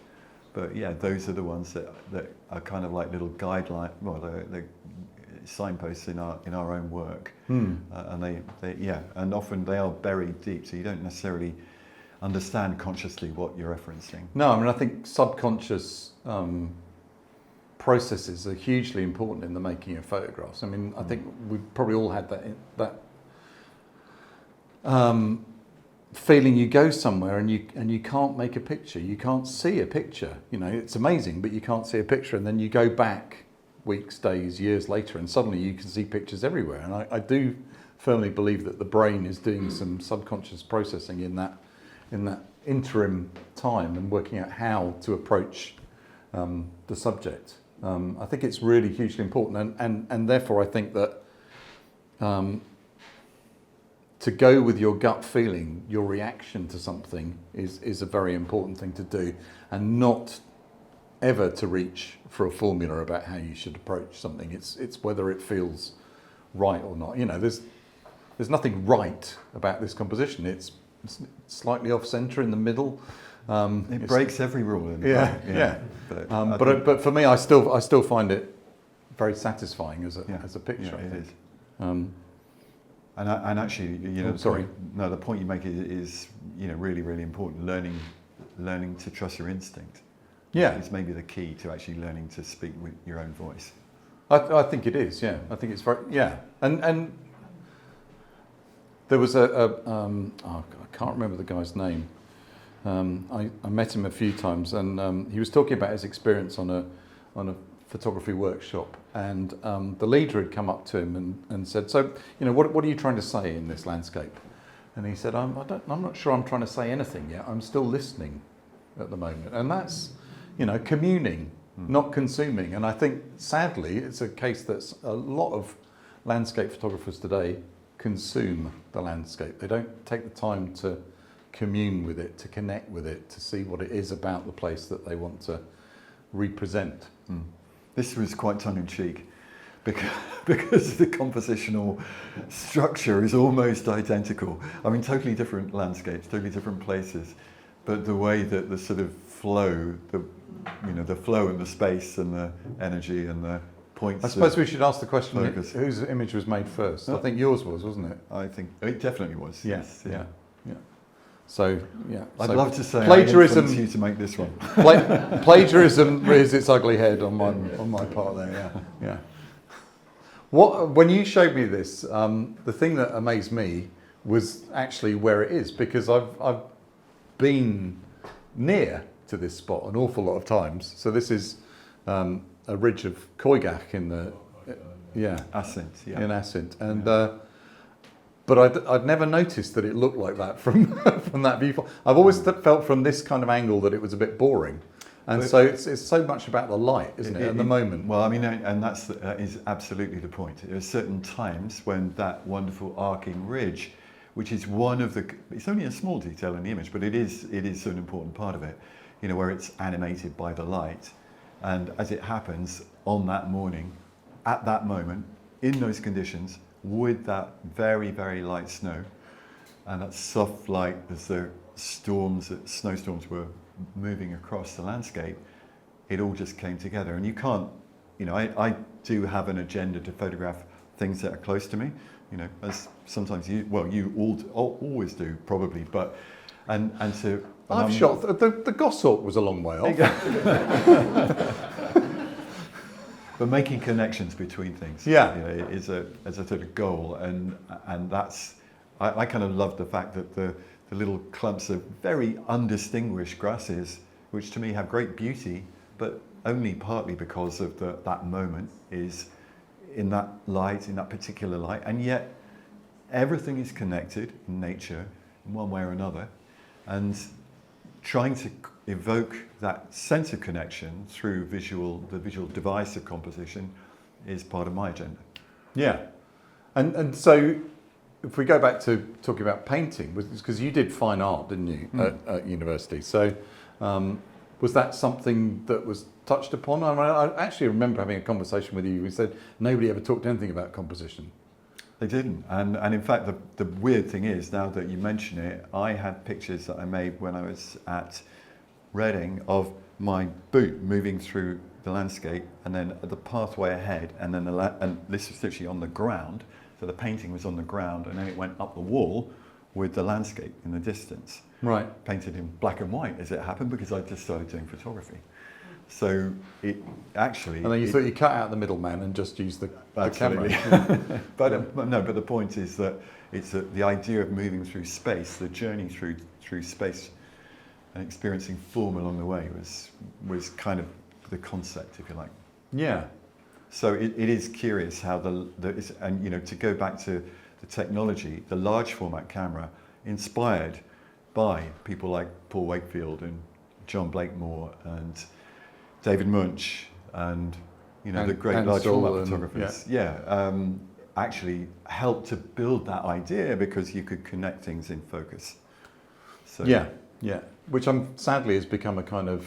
S2: But yeah, those are the ones that are kind of like little guideline, well, the signposts in our own work. And and often they are buried deep, so you don't necessarily understand consciously what you're referencing.
S1: No, I mean, I think subconscious processes are hugely important in the making of photographs. I mean, I think we've probably all had that feeling. You go somewhere and you can't make a picture. You can't see a picture. You know, it's amazing, but you can't see a picture. And then you go back weeks, days, years later, and suddenly you can see pictures everywhere. And I do firmly believe that the brain is doing some subconscious processing in that interim time and working out how to approach the subject. I think it's really hugely important, and therefore I think that to go with your gut feeling, your reaction to something is a very important thing to do, and not ever to reach for a formula about how you should approach something. It's whether it feels right or not. You know, there's nothing right about this composition. It's slightly off centre in the middle.
S2: It breaks every rule.
S1: Yeah. But for me, I still find it very satisfying as a picture.
S2: Yeah, it is.
S1: And
S2: actually, you know,
S1: sorry.
S2: The point you make is really, really important. Learning to trust your instinct.
S1: Yeah,
S2: it's maybe the key to actually learning to speak with your own voice.
S1: I think it is. Yeah, I think it's very and there was I can't remember the guy's name. I met him a few times, and he was talking about his experience on a photography workshop, and the leader had come up to him and said, "So, you know, what are you trying to say in this landscape?" And he said, "I'm not sure I'm trying to say anything yet. I'm still listening at the moment." And that's, you know, communing, not consuming. And I think, sadly, it's a case that a lot of landscape photographers today consume the landscape. They don't take the time to commune with it, to connect with it, to see what it is about the place that they want to represent.
S2: This was quite tongue-in-cheek, because the compositional structure is almost identical. I mean, totally different landscapes, totally different places, but the way that the sort of flow, the flow and the space and the energy and the points.
S1: I suppose we should ask the question:
S2: focus.
S1: whose image was made first? I think yours was, wasn't it?
S2: I think it definitely was.
S1: Yes. Yeah. So yeah,
S2: I'd
S1: so
S2: love to say
S1: plagiarism.
S2: I influenced you to make this one.
S1: Plagiarism rears its ugly head on my part there. Yeah. When you showed me this, the thing that amazed me was actually where it is, because I've been near to this spot an awful lot of times. So this is a ridge of Koigach in the
S2: Ascent,
S1: in Ascent, and but I'd never noticed that it looked like that from from that viewpoint. I've always felt from this kind of angle that it was a bit boring, and so it's so much about the light, isn't it, at the moment?
S2: Well, I mean, and that is absolutely the point. There are certain times when that wonderful arcing ridge, which is one of it's only a small detail in the image, but it is an important part of it, where it's animated by the light. And as it happens, on that morning, at that moment, in those conditions, with that very, very light snow, and that soft light as the snowstorms were moving across the landscape, it all just came together. And you can't, I do have an agenda to photograph things that are close to me, as sometimes you all always do probably, but
S1: I've shot the goshawk was a long way off.
S2: But making connections between things, is a sort of goal, and that's I kind of love the fact that the little clumps of very undistinguished grasses, which to me have great beauty, but only partly because of that moment is in that light, in that particular light, and yet everything is connected in nature in one way or another, and trying to evoke that sense of connection through the visual device of composition is part of my agenda.
S1: Yeah, and so if we go back to talking about painting, because you did fine art, didn't you, at university? So was that something that was touched upon? I mean, I actually remember having a conversation with you. You said nobody ever talked anything about composition.
S2: They didn't, and in fact the weird thing is, now that you mention it, I had pictures that I made when I was at Reading of my boot moving through the landscape, and then the pathway ahead, and then and this was literally on the ground, so the painting was on the ground, and then it went up the wall with the landscape in the distance.
S1: Right.
S2: Painted in black and white, as it happened, because I just started doing photography. So it actually...
S1: And then you thought you cut out the middleman and just use the camera.
S2: But the point is that it's the idea of moving through space, the journey through space, and experiencing form along the way was kind of the concept, if you like.
S1: Yeah.
S2: So it is curious how to go back to the technology, the large format camera, inspired by people like Paul Wakefield and John Blakemore and David Munch and the great large format photographers. Actually helped to build that idea, because you could connect things in focus. So
S1: yeah, which sadly has become a kind of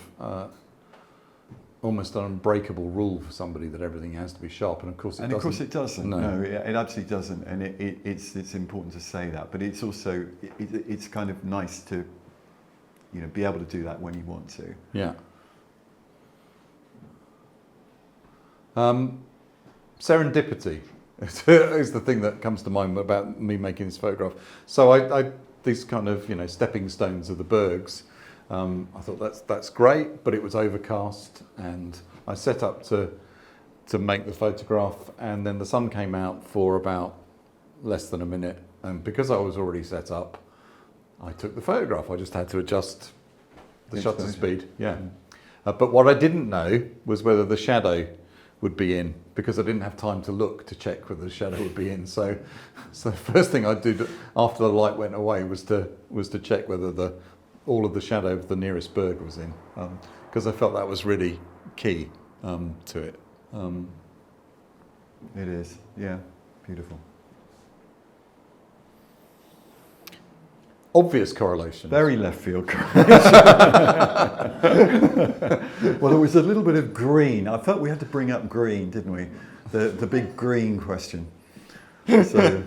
S1: almost an unbreakable rule for somebody, that everything has to be sharp, and of course it doesn't.
S2: Of course it doesn't.
S1: No,
S2: it absolutely doesn't, and it's important to say that. But it's also it's kind of nice to be able to do that when you want to.
S1: Yeah. Serendipity is the thing that comes to mind about me making this photograph. So I these kind of stepping stones of the bergs. I thought that's great, but it was overcast, and I set up to make the photograph, and then the sun came out for about less than a minute, and because I was already set up, I took the photograph. I just had to adjust the shutter speed. Yeah, but what I didn't know was whether the shadow would be in, because I didn't have time to look to check whether the shadow would be in. So the first thing I did after the light went away was to check whether all of the shadow of the nearest berg was in, because I felt that was really key to it.
S2: It is, yeah, beautiful.
S1: obvious correlations.
S2: Very left field. Well, there was a little bit of green. I felt we had to bring up green, didn't we? The big green question. So,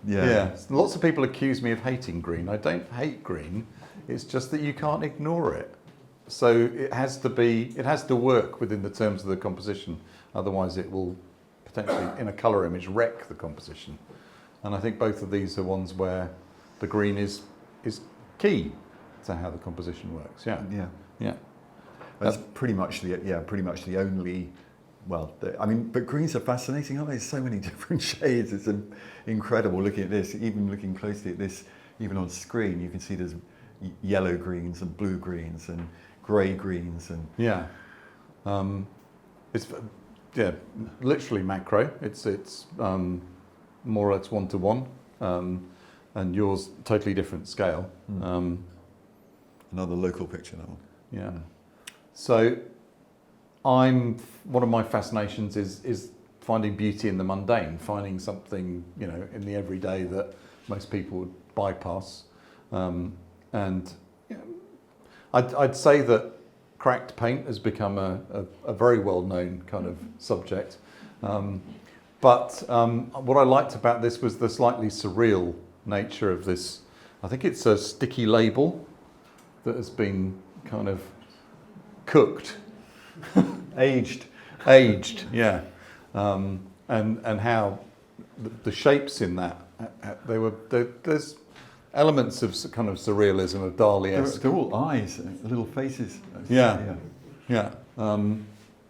S1: yeah. Lots of people accuse me of hating green. I don't hate green. It's just that you can't ignore it. So it has to work within the terms of the composition. Otherwise, it will potentially, in a colour image, wreck the composition. And I think both of these are ones where the green is key to how the composition works. Yeah.
S2: That's pretty much the only. Well, but greens are fascinating, aren't they? There's so many different shades. It's incredible looking at this. Even looking closely at this, even on screen, you can see there's yellow greens and blue greens and grey greens and it's literally macro. It's more or less 1-to-1, and yours totally different scale. Another local picture, that one.
S1: Yeah. So one of my fascinations is finding beauty in the mundane, finding something in the everyday that most people would bypass, and I'd say that cracked paint has become a very well-known kind of subject. But what I liked about this was the slightly surreal nature of this. I think it's a sticky label that has been kind of cooked.
S2: Aged,
S1: yeah. And how the shapes in that, there's elements of kind of surrealism, of Dali-esque.
S2: They're all eyes, little faces.
S1: Yeah.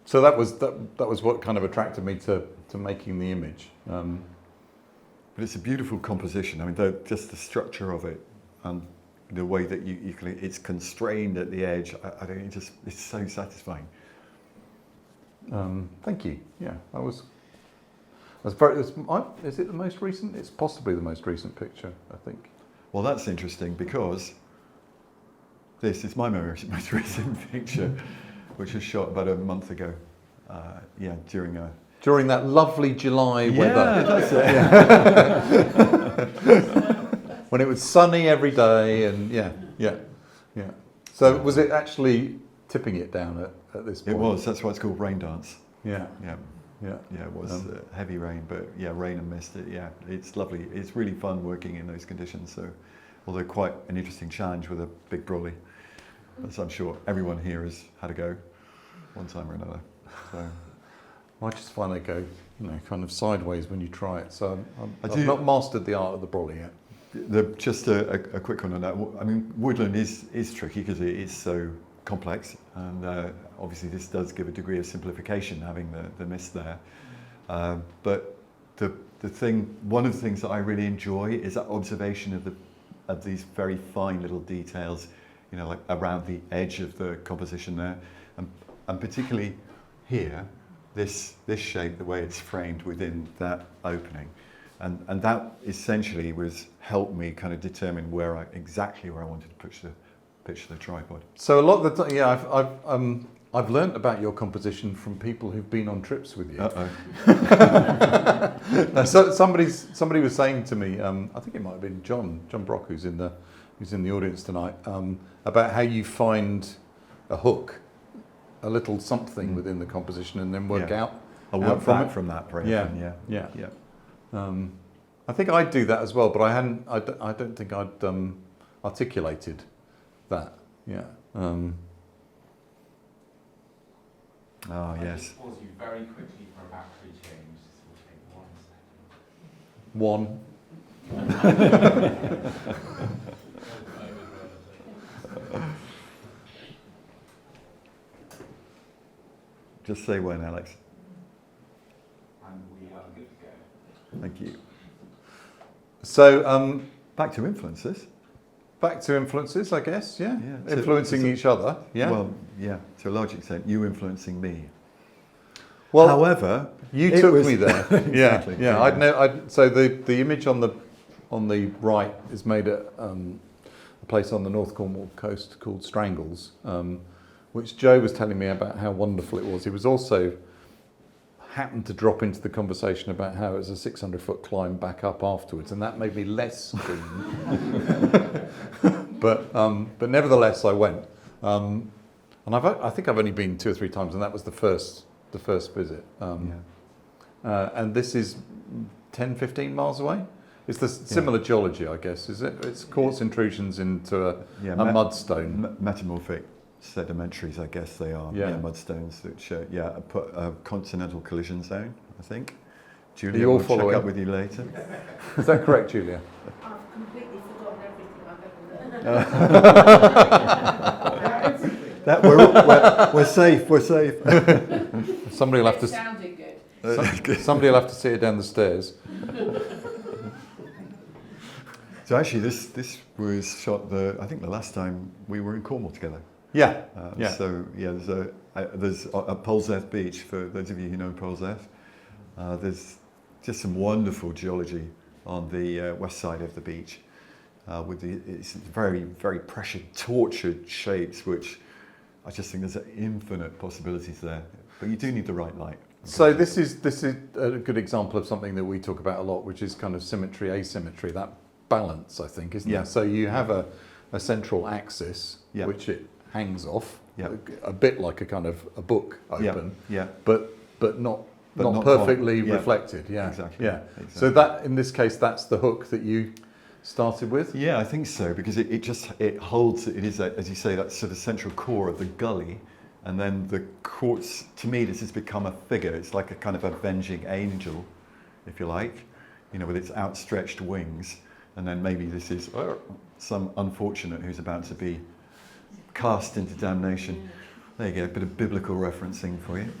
S1: So that was what kind of attracted me to making the image.
S2: But it's a beautiful composition. I mean, just the structure of it and the way that it's constrained at the edge. I think it's so satisfying.
S1: Thank you. Yeah, is it the most recent? It's possibly the most recent picture, I think.
S2: Well, that's interesting because this is my most recent picture, which was shot about a month ago.
S1: During that lovely July weather.
S2: That's it.
S1: When it was sunny every day, and yeah. So was it actually tipping it down at this point?
S2: It was. That's why it's called rain dance.
S1: Yeah.
S2: It was heavy rain, but rain and mist. It's lovely. It's really fun working in those conditions. So, although quite an interesting challenge with a big brolly, as I'm sure everyone here has had a go, one time or another. So,
S1: I just find they go, kind of sideways when you try it. So I've not mastered the art of the brolly yet.
S2: Just a quick one on that. I mean, woodland is tricky because it is so complex, and obviously this does give a degree of simplification having the mist there. But one of the things that I really enjoy is that observation of these very fine little details, like around the edge of the composition there, and particularly here, this shape, the way it's framed within that opening. And that essentially helped me kind of determine exactly where I wanted to pitch the tripod.
S1: So a lot of the time, I've learnt about your composition from people who've been on trips with you. So somebody was saying to me, I think it might have been John Brock, who's in the audience tonight, about how you find a hook, a little something within the composition, and then work out.
S2: I work back from that very often. Yeah.
S1: I think I'd do that as well, but I don't think I'd articulated that. Yeah.
S2: Yes.
S3: Just pause you very quickly for a battery change. This will take
S1: 1 second.
S2: Just say when, Alex.
S3: And we are good to go.
S2: Thank you.
S1: So
S2: back to influences.
S1: Back to influences, I guess. Yeah. Influencing
S2: So
S1: each other. Yeah.
S2: Well, to a large extent, you influencing me.
S1: Well,
S2: however,
S1: you took me there.
S2: Exactly.
S1: Yeah. So the image on the right is made at a place on the North Cornwall coast called Strangles, which Joe was telling me about how wonderful it was. He was also happened to drop into the conversation about how it was a 600-foot climb back up afterwards, and that made me less keen. But nevertheless, I went. And I think I've only been 2 or 3 times, and that was the first visit. And this is 10, 15 miles away. It's the similar geology, I guess, is it? It's quartz intrusions into a mudstone.
S2: Metamorphic sedimentaries, I guess they are. Yeah, mudstones which, put a continental collision zone, I think. Julia,
S1: You're
S2: we'll
S1: following.
S2: check up with you later.
S1: Is that correct, Julia?
S4: I've completely forgotten everything I've ever learned.
S2: That we're safe. We're safe.
S1: Somebody will have
S4: It
S1: to.
S4: sounded good.
S1: Somebody will have to see it down the stairs.
S2: So actually, this was shot I think the last time we were in Cornwall together.
S1: Yeah.
S2: So there's at Polzeath Beach, for those of you who know Polzeath. There's just some wonderful geology on the west side of the beach, with it's very, very pressure tortured shapes, which I just think there's infinite possibilities there. But you do need the right light.
S1: So this is a good example of something that we talk about a lot, which is kind of symmetry, asymmetry, that balance, I think, isn't it? So you have a central axis, which it hangs off, a bit like a kind of a book open, but not perfectly reflected. Yeah,
S2: exactly.
S1: So that, in this case, that's the hook that you started with.
S2: Yeah, I think so, because it holds. It is, as you say, that sort of central core of the gully. And then the quartz, to me, this has become a figure. It's like a kind of avenging angel, if you like, with its outstretched wings. And then maybe this is some unfortunate who's about to be cast into damnation. There you go, a bit of biblical referencing for you.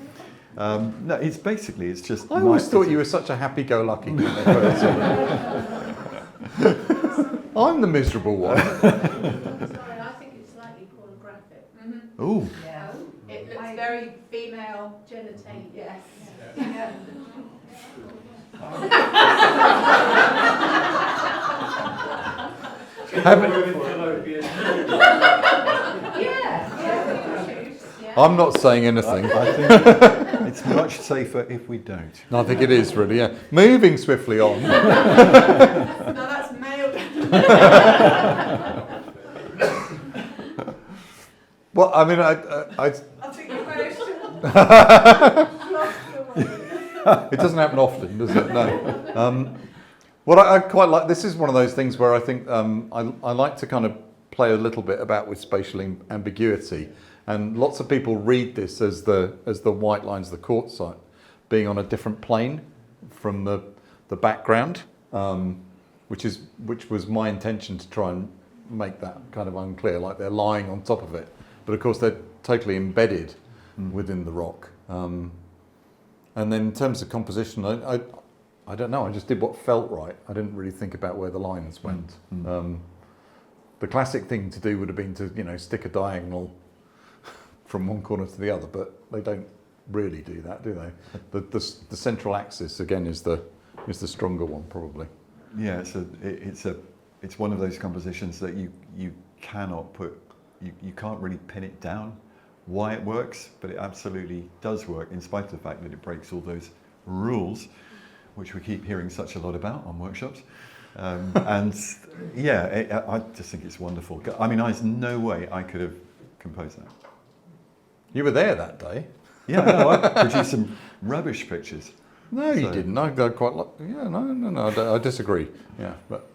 S2: No, it's just...
S1: I always thought you were such a happy-go-lucky kind of person. I'm the miserable one.
S4: Sorry, I think it's slightly pornographic.
S2: Oh.
S4: Yeah. It looks very female genitalia. Yes. Yeah.
S1: I'm not saying anything.
S2: I think it's much safer if we don't.
S1: No, I think it is really, yeah. Moving swiftly on.
S4: No, that's male.
S1: Well, I mean, I
S4: think your question.
S1: it doesn't happen often, does it? No. What I quite like, this is one of those things where I think I like to kind of play a little bit about with spatial ambiguity, and lots of people read this as the white lines, the quartzite, being on a different plane from the background, which was my intention to try and make that kind of unclear, like they're lying on top of it, but of course they're totally embedded within the rock. And then in terms of composition, I don't know, I just did what felt right. I didn't really think about where the lines went. The classic thing to do would have been to, stick a diagonal from one corner to the other, but they don't really do that, do they? The central axis, again, is the stronger one, probably.
S2: Yeah, it's one of those compositions that you cannot put, you can't really pin it down why it works, but it absolutely does work, in spite of the fact that it breaks all those rules, which we keep hearing such a lot about on workshops. And yeah, I just think it's wonderful. I mean, there's no way I could have composed that.
S1: You were there that day.
S2: Yeah, no, I produced some rubbish pictures.
S1: No, you didn't. I quite like. Yeah, no. I disagree. Yeah, but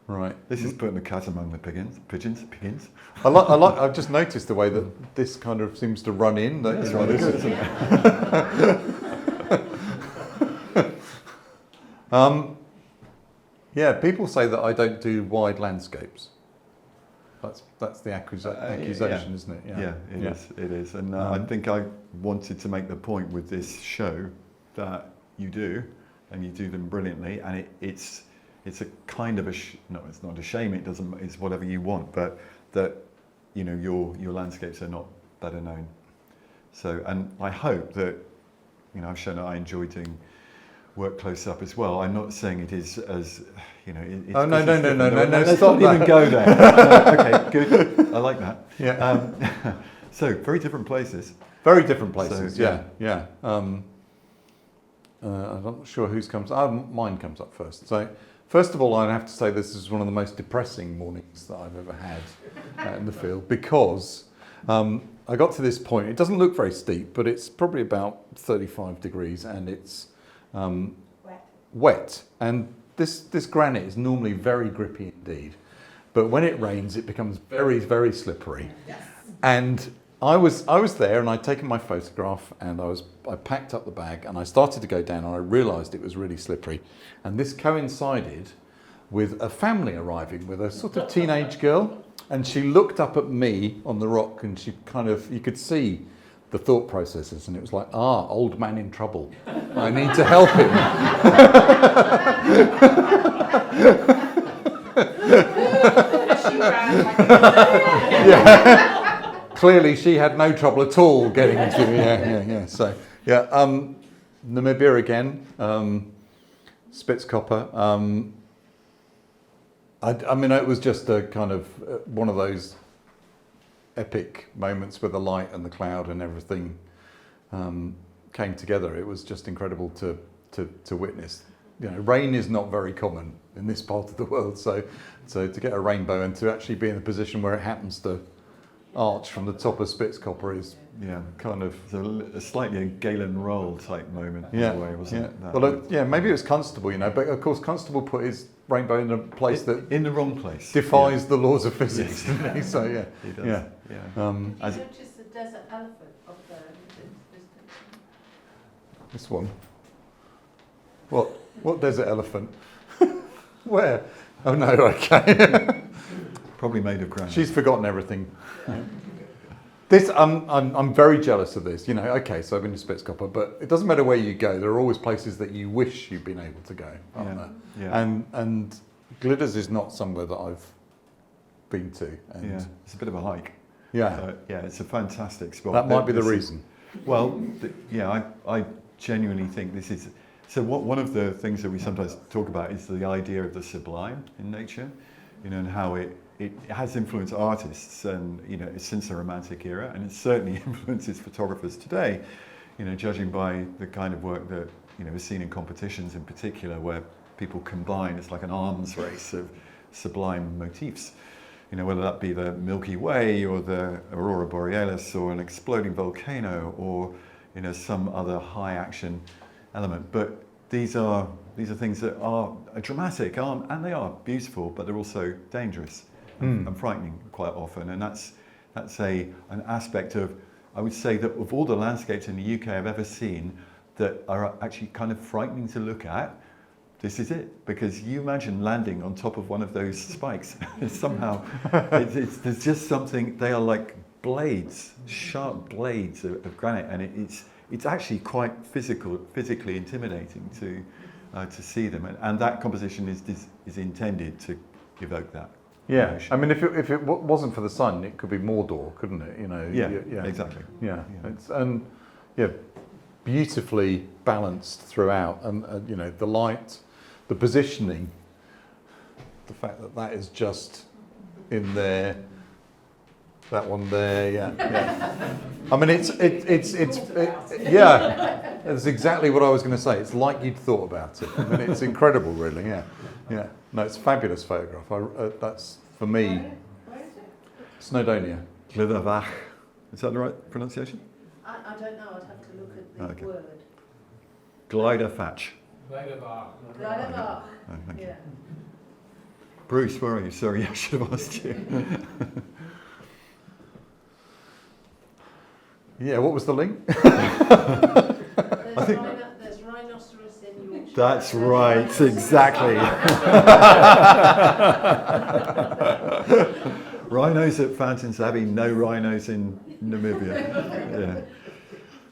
S1: right.
S2: This is putting the cat among the pigeons.
S1: I like. I've just noticed the way that this kind of seems to run in.
S2: That's right, isn't it?
S1: Yeah, people say that I don't do wide landscapes. That's the accusation, isn't it?
S2: Yeah, it is. And I think I wanted to make the point with this show that you do, and you do them brilliantly, and it's a kind of no, it's not a shame. It's whatever you want, but that your landscapes are not better known. So, and I hope that I've shown that I enjoy doing work close up as well. I'm not saying it is as no.
S1: Let's
S2: not even go there. Okay, good. I like that.
S1: Yeah.
S2: So very different places.
S1: Very different places.
S2: So,
S1: yeah. I'm not sure whose comes. Mine comes up first. So, first of all, I have to say this is one of the most depressing mornings that I've ever had in the field, because I got to this point. It doesn't look very steep, but it's probably about 35 degrees, and it's wet. And this granite is normally very grippy indeed, but when it rains, it becomes very, very slippery.
S4: Yes.
S1: And I was there, and I'd taken my photograph, and I packed up the bag, and I started to go down, and I realised it was really slippery. And this coincided with a family arriving with a sort of teenage girl, and she looked up at me on the rock, and she you could see the thought processes, and it was like, old man in trouble. I need to help him.
S4: She ran like
S1: Yeah. Clearly, she had no trouble at all getting to me. Yeah. So, Namibia again, Spitzkoppe. I mean, it was just a kind of one of those epic moments where the light and the cloud and everything came together. It was just incredible to witness. You know, rain is not very common in this part of the world, so to get a rainbow and to actually be in a position where it happens to arch from the top of Spitzkoppe is kind of
S2: a slightly a Galen Roll type moment in a way, wasn't it?
S1: Well, maybe it was Constable, but of course Constable put his rainbow in a place that
S2: in the wrong place
S1: defies the laws of physics, doesn't he? So
S2: he does.
S1: Yeah.
S4: Did you notice the desert elephant of the distance?
S1: This one. What desert elephant? Where? Oh no, okay.
S2: Probably made of granite.
S1: She's forgotten everything. This, I'm very jealous of this. Okay, so I've been to Spitzkoppe, but it doesn't matter where you go. There are always places that you wish you'd been able to go, aren't there?
S2: Yeah.
S1: And Glidders is not somewhere that I've been to. And
S2: it's a bit of a hike.
S1: Yeah.
S2: It's a fantastic spot.
S1: That might be the reason.
S2: I genuinely think this is. So one of the things that we sometimes talk about is the idea of the sublime in nature, and how it has influenced artists and since the Romantic era, and it certainly influences photographers today, judging by the kind of work that is seen in competitions in particular, where people combine. It's like an arms race of sublime motifs, whether that be the Milky Way or the Aurora Borealis or an exploding volcano or some other high action element. But these are things that are dramatic, and they are beautiful, but they're also dangerous and frightening quite often. And that's an aspect of, I would say, that of all the landscapes in the UK I've ever seen that are actually kind of frightening to look at, this is it. Because you imagine landing on top of one of those spikes. Somehow, there's just something. They are like blades, sharp blades of granite, and it's actually quite physically intimidating to see them, and that composition is intended to evoke that.
S1: Yeah,
S2: emotion.
S1: I mean, if it wasn't for the sun, it could be Mordor, couldn't it?
S2: Yeah, exactly.
S1: Yeah, beautifully balanced throughout, and the light, the positioning, the fact that is just in there. That one there, yeah. I mean, it's that's exactly what I was going to say. It's like you'd thought about it. I mean, it's incredible, really. Yeah. No, it's a fabulous photograph. That's for me.
S4: Where is it?
S1: Snowdonia.
S2: Glitterwach. Is that the right pronunciation?
S4: I don't know. I'd have to look at the word.
S2: Glidervatch.
S3: Rivalry.
S4: Rivalry.
S2: Oh, thank you.
S4: Yeah.
S2: Bruce, where are you? Sorry, I should have asked you.
S1: Yeah, what was the link?
S4: There's rhinoceros in Yorkshire.
S2: That's right, exactly. Rhinos at Fountains Abbey, no rhinos in Namibia. Yeah.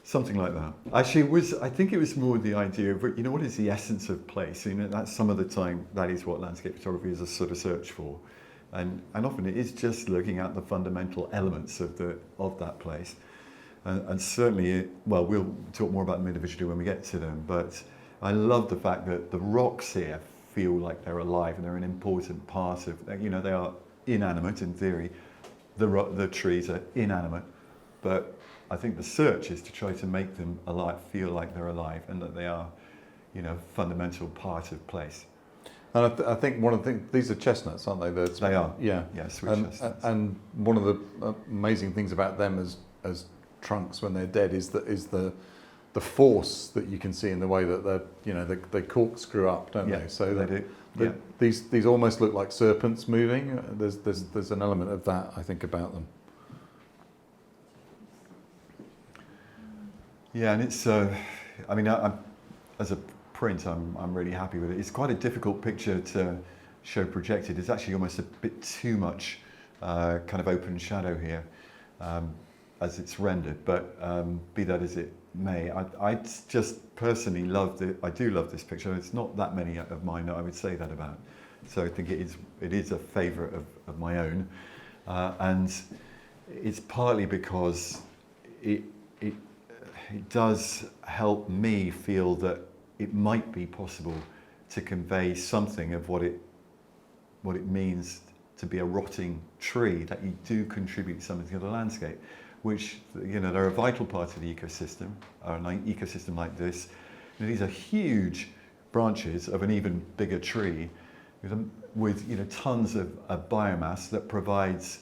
S2: Something like that. Actually, I think it was more the idea of, what is the essence of place? That's some of the time, that is what landscape photography is a sort of search for. And often it is just looking at the fundamental elements of that place. And certainly, we'll talk more about them individually when we get to them, but I love the fact that the rocks here feel like they're alive and they're an important part of, they are inanimate in theory. The trees are inanimate, but I think the search is to try to make them alive, feel like they're alive, and that they are, fundamental part of place.
S1: And I think one of the things, these are chestnuts, aren't they?
S2: They are.
S1: Yeah.
S2: Yeah, sweet chestnuts.
S1: And one of the amazing things about them as trunks when they're dead is the force that you can see in the way that they corkscrew up, don't they? So
S2: they do.
S1: These almost look like serpents moving. There's an element of that, I think, about them.
S2: Yeah, and it's. As a print, I'm really happy with it. It's quite a difficult picture to show projected. It's actually almost a bit too much kind of open shadow here as it's rendered. But be that as it may, I just personally love it. I do love this picture. It's not that many of mine that I would say that about. So I think it is a favourite of my own, and it's partly because it does help me feel that it might be possible to convey something of what it means to be a rotting tree, that you do contribute something to the landscape, which, they're a vital part of the ecosystem, or an ecosystem like this. These are huge branches of an even bigger tree with tons of biomass that provides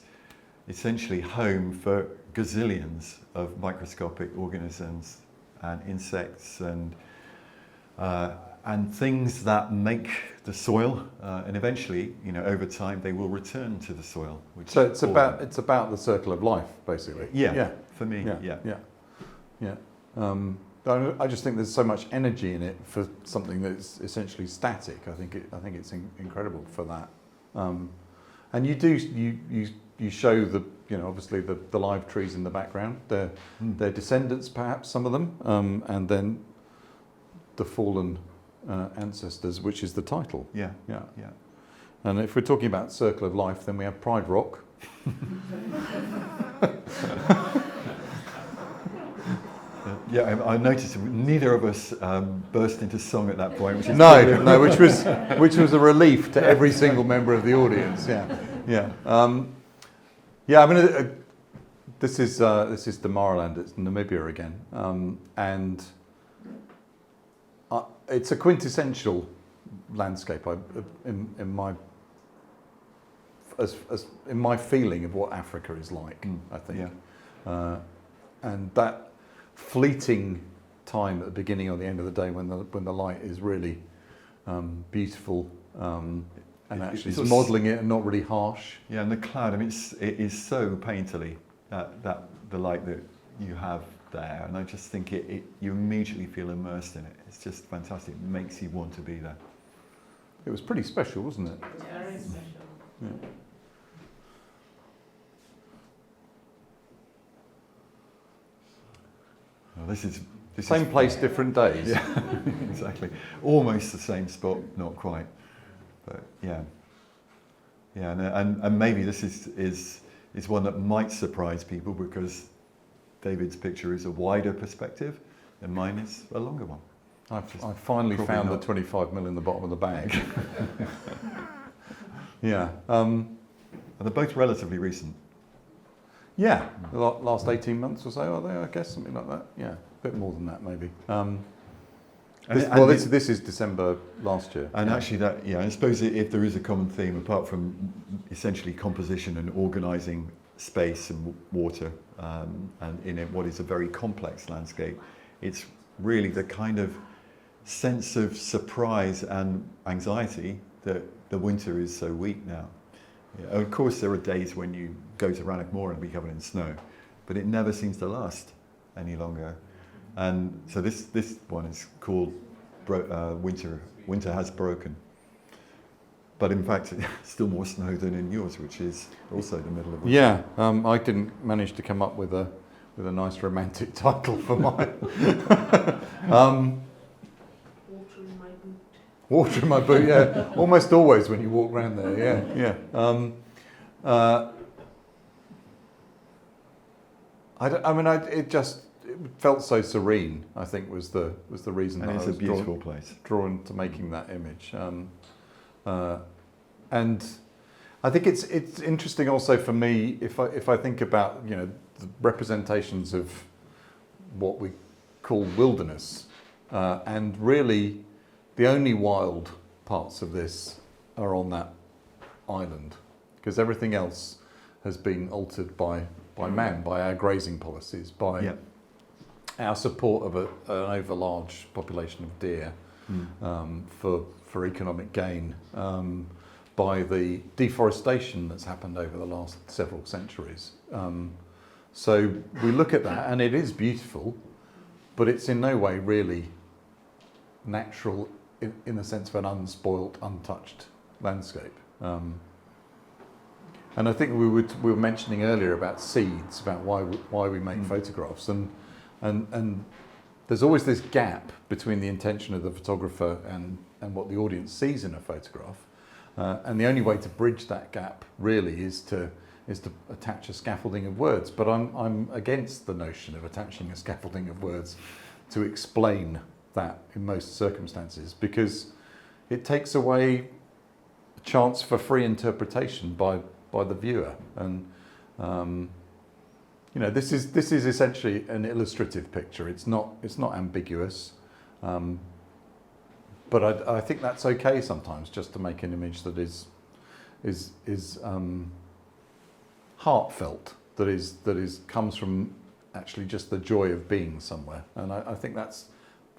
S2: essentially home for gazillions of microscopic organisms and insects and things that make the soil, and eventually, over time, they will return to the soil.
S1: So it's about the circle of life, basically.
S2: Yeah. For me,
S1: yeah. I just think there's so much energy in it for something that's essentially static. I think it's incredible for that. And you show the obviously the live trees in the background. They're descendants, perhaps some of them, and then the fallen ancestors, which is the title.
S2: Yeah.
S1: And if we're talking about circle of life, then we have Pride Rock.
S2: Yeah, I noticed neither of us burst into song at that point, which is
S1: No, which was a relief to every single member of the audience. Yeah. I mean, this is Damaraland. It's Namibia again, and it's a quintessential landscape in my feeling of what Africa is like. I think, and that fleeting time at the beginning or the end of the day when the light is really beautiful. And actually it's modelling it and not really harsh.
S2: Yeah, and the cloud, I mean, it is so painterly, that the light that you have there, and I just think you immediately feel immersed in it. It's just fantastic. It makes you want to be there.
S1: It was pretty special, wasn't it?
S4: It's very special.
S1: Yeah.
S2: Well, this
S1: same place, different days.
S2: Yeah, exactly. Almost the same spot, not quite. But yeah, and maybe this is one that might surprise people, because David's picture is a wider perspective and mine is a longer one.
S1: I finally found
S2: not.
S1: the 25mm in the bottom of the bag. Yeah.
S2: And they're both relatively recent.
S1: Yeah, the last 18 months or so, are they? I guess, something like that. Yeah, a bit more than that maybe. This is December last year.
S2: And actually I suppose if there is a common theme, apart from essentially composition and organising space and water, and in what is a very complex landscape, it's really the kind of sense of surprise and anxiety that the winter is so weak now. Yeah, of course, there are days when you go to Rannoch Moor and be covered in snow, but it never seems to last any longer. And so this one is called Winter Has Broken. But in fact, it's still more snow than in yours, which is also the middle of winter.
S1: Yeah, I didn't manage to come up with a nice romantic title for mine. Water in my boot, yeah. Almost always when you walk around there, yeah. It felt so serene, I think, was the reason
S2: and
S1: that
S2: it's
S1: I was
S2: a beautiful place.
S1: drawn to making that image. And I think it's interesting also for me, if I think about, the representations of what we call wilderness. And really, the only wild parts of this are on that island, because everything else has been altered by man, by our grazing policies, by our support of an overlarge population of deer for economic gain, by the deforestation that's happened over the last several centuries. So we look at that, and it is beautiful, but it's in no way really natural in the sense of an unspoilt, untouched landscape. And I think we were mentioning earlier about seeds, about why we make photographs, and there's always this gap between the intention of the photographer and what the audience sees in a photograph, and the only way to bridge that gap really is to attach a scaffolding of words. But I'm against the notion of attaching a scaffolding of words to explain that in most circumstances, because it takes away a chance for free interpretation by the viewer. And you know, this is essentially an illustrative picture. It's not ambiguous, but I think that's okay sometimes, just to make an image that is heartfelt, that comes from actually just the joy of being somewhere. And I think that's,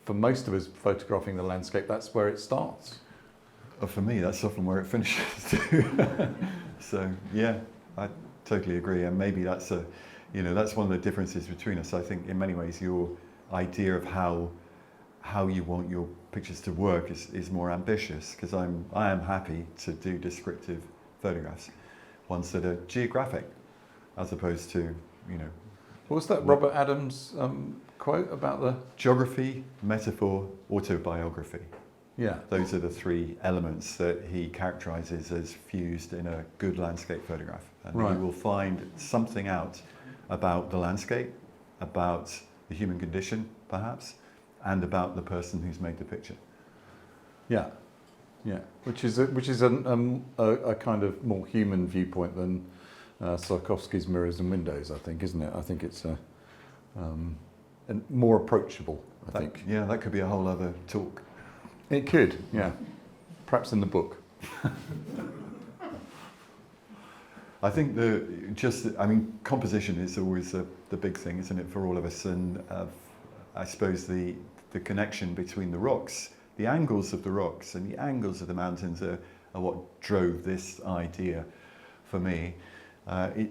S1: for most of us photographing the landscape, that's where it starts.
S2: For me, that's often where it finishes too. So yeah, I totally agree. And maybe that's that's one of the differences between us. I think in many ways your idea of how you want your pictures to work is more ambitious, because I am happy to do descriptive photographs, ones that are geographic, as opposed to,
S1: What was that Robert Adams quote about the
S2: geography, metaphor, autobiography?
S1: Yeah.
S2: Those are the three elements that he characterizes as fused in a good landscape photograph. And
S1: Right.
S2: you will find something out about the landscape, about the human condition, perhaps, and about the person who's made the picture.
S1: Yeah, yeah, which is a kind of more human viewpoint than Sarkovsky's Mirrors and Windows, I think, isn't it? I think it's and more approachable, I think.
S2: Yeah, that could be a whole other talk.
S1: It could, yeah. Perhaps in the book.
S2: I think composition is always the big thing, isn't it, for all of us? And I suppose the connection between the rocks, the angles of the rocks and the angles of the mountains are what drove this idea for me.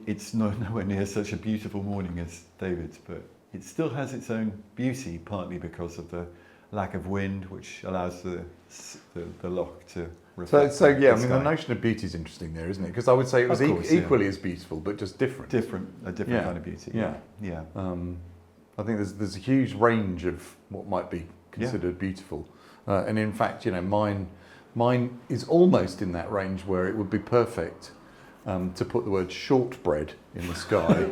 S2: It's nowhere near such a beautiful morning as David's, but it still has its own beauty, partly because of the lack of wind, which allows the loch to reflect.
S1: So yeah, I mean,
S2: sky.
S1: the notion of beauty is interesting there, isn't it? Because I would say it was
S2: Of course,
S1: equally as beautiful, but just different.
S2: A different kind of beauty.
S1: Yeah.
S2: Yeah.
S1: I think there's a huge range of what might be considered beautiful, and in fact, mine is almost in that range where it would be perfect to put the word shortbread in the sky.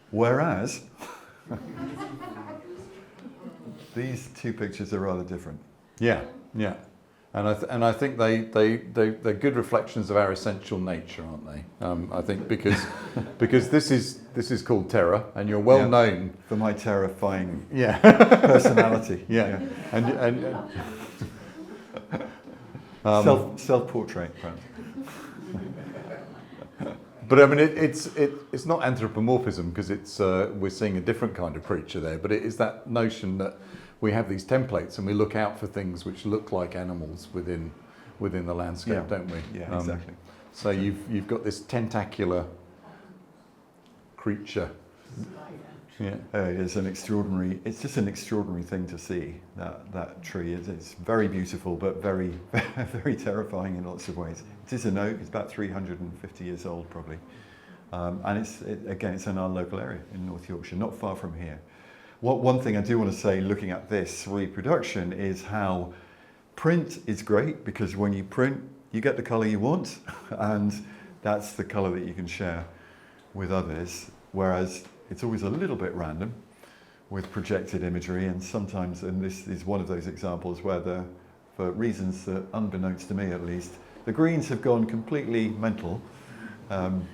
S2: Whereas these two pictures are rather different.
S1: Yeah, yeah, and I think they're good reflections of our essential nature, aren't they? I think because this is called terror, and you're well known
S2: for my terrifying
S1: yeah
S2: personality.
S1: yeah. And
S2: self-portrait, perhaps.
S1: But I mean, it's not anthropomorphism, because we're seeing a different kind of creature there. But it is that notion that we have these templates and we look out for things which look like animals within the landscape, don't we?
S2: Yeah, exactly.
S1: So you've got this tentacular creature. Yeah.
S2: It's just an extraordinary thing to see. That tree it's very beautiful, but very very terrifying in lots of ways. It is an oak. It's about 350 years old, probably, and it's in our local area in North Yorkshire, not far from here. One thing I do want to say, looking at this reproduction, is how print is great, because when you print, you get the colour you want, and that's the colour that you can share with others. Whereas it's always a little bit random with projected imagery, and sometimes, and this is one of those examples where for reasons that, unbeknownst to me at least, The greens have gone completely mental, and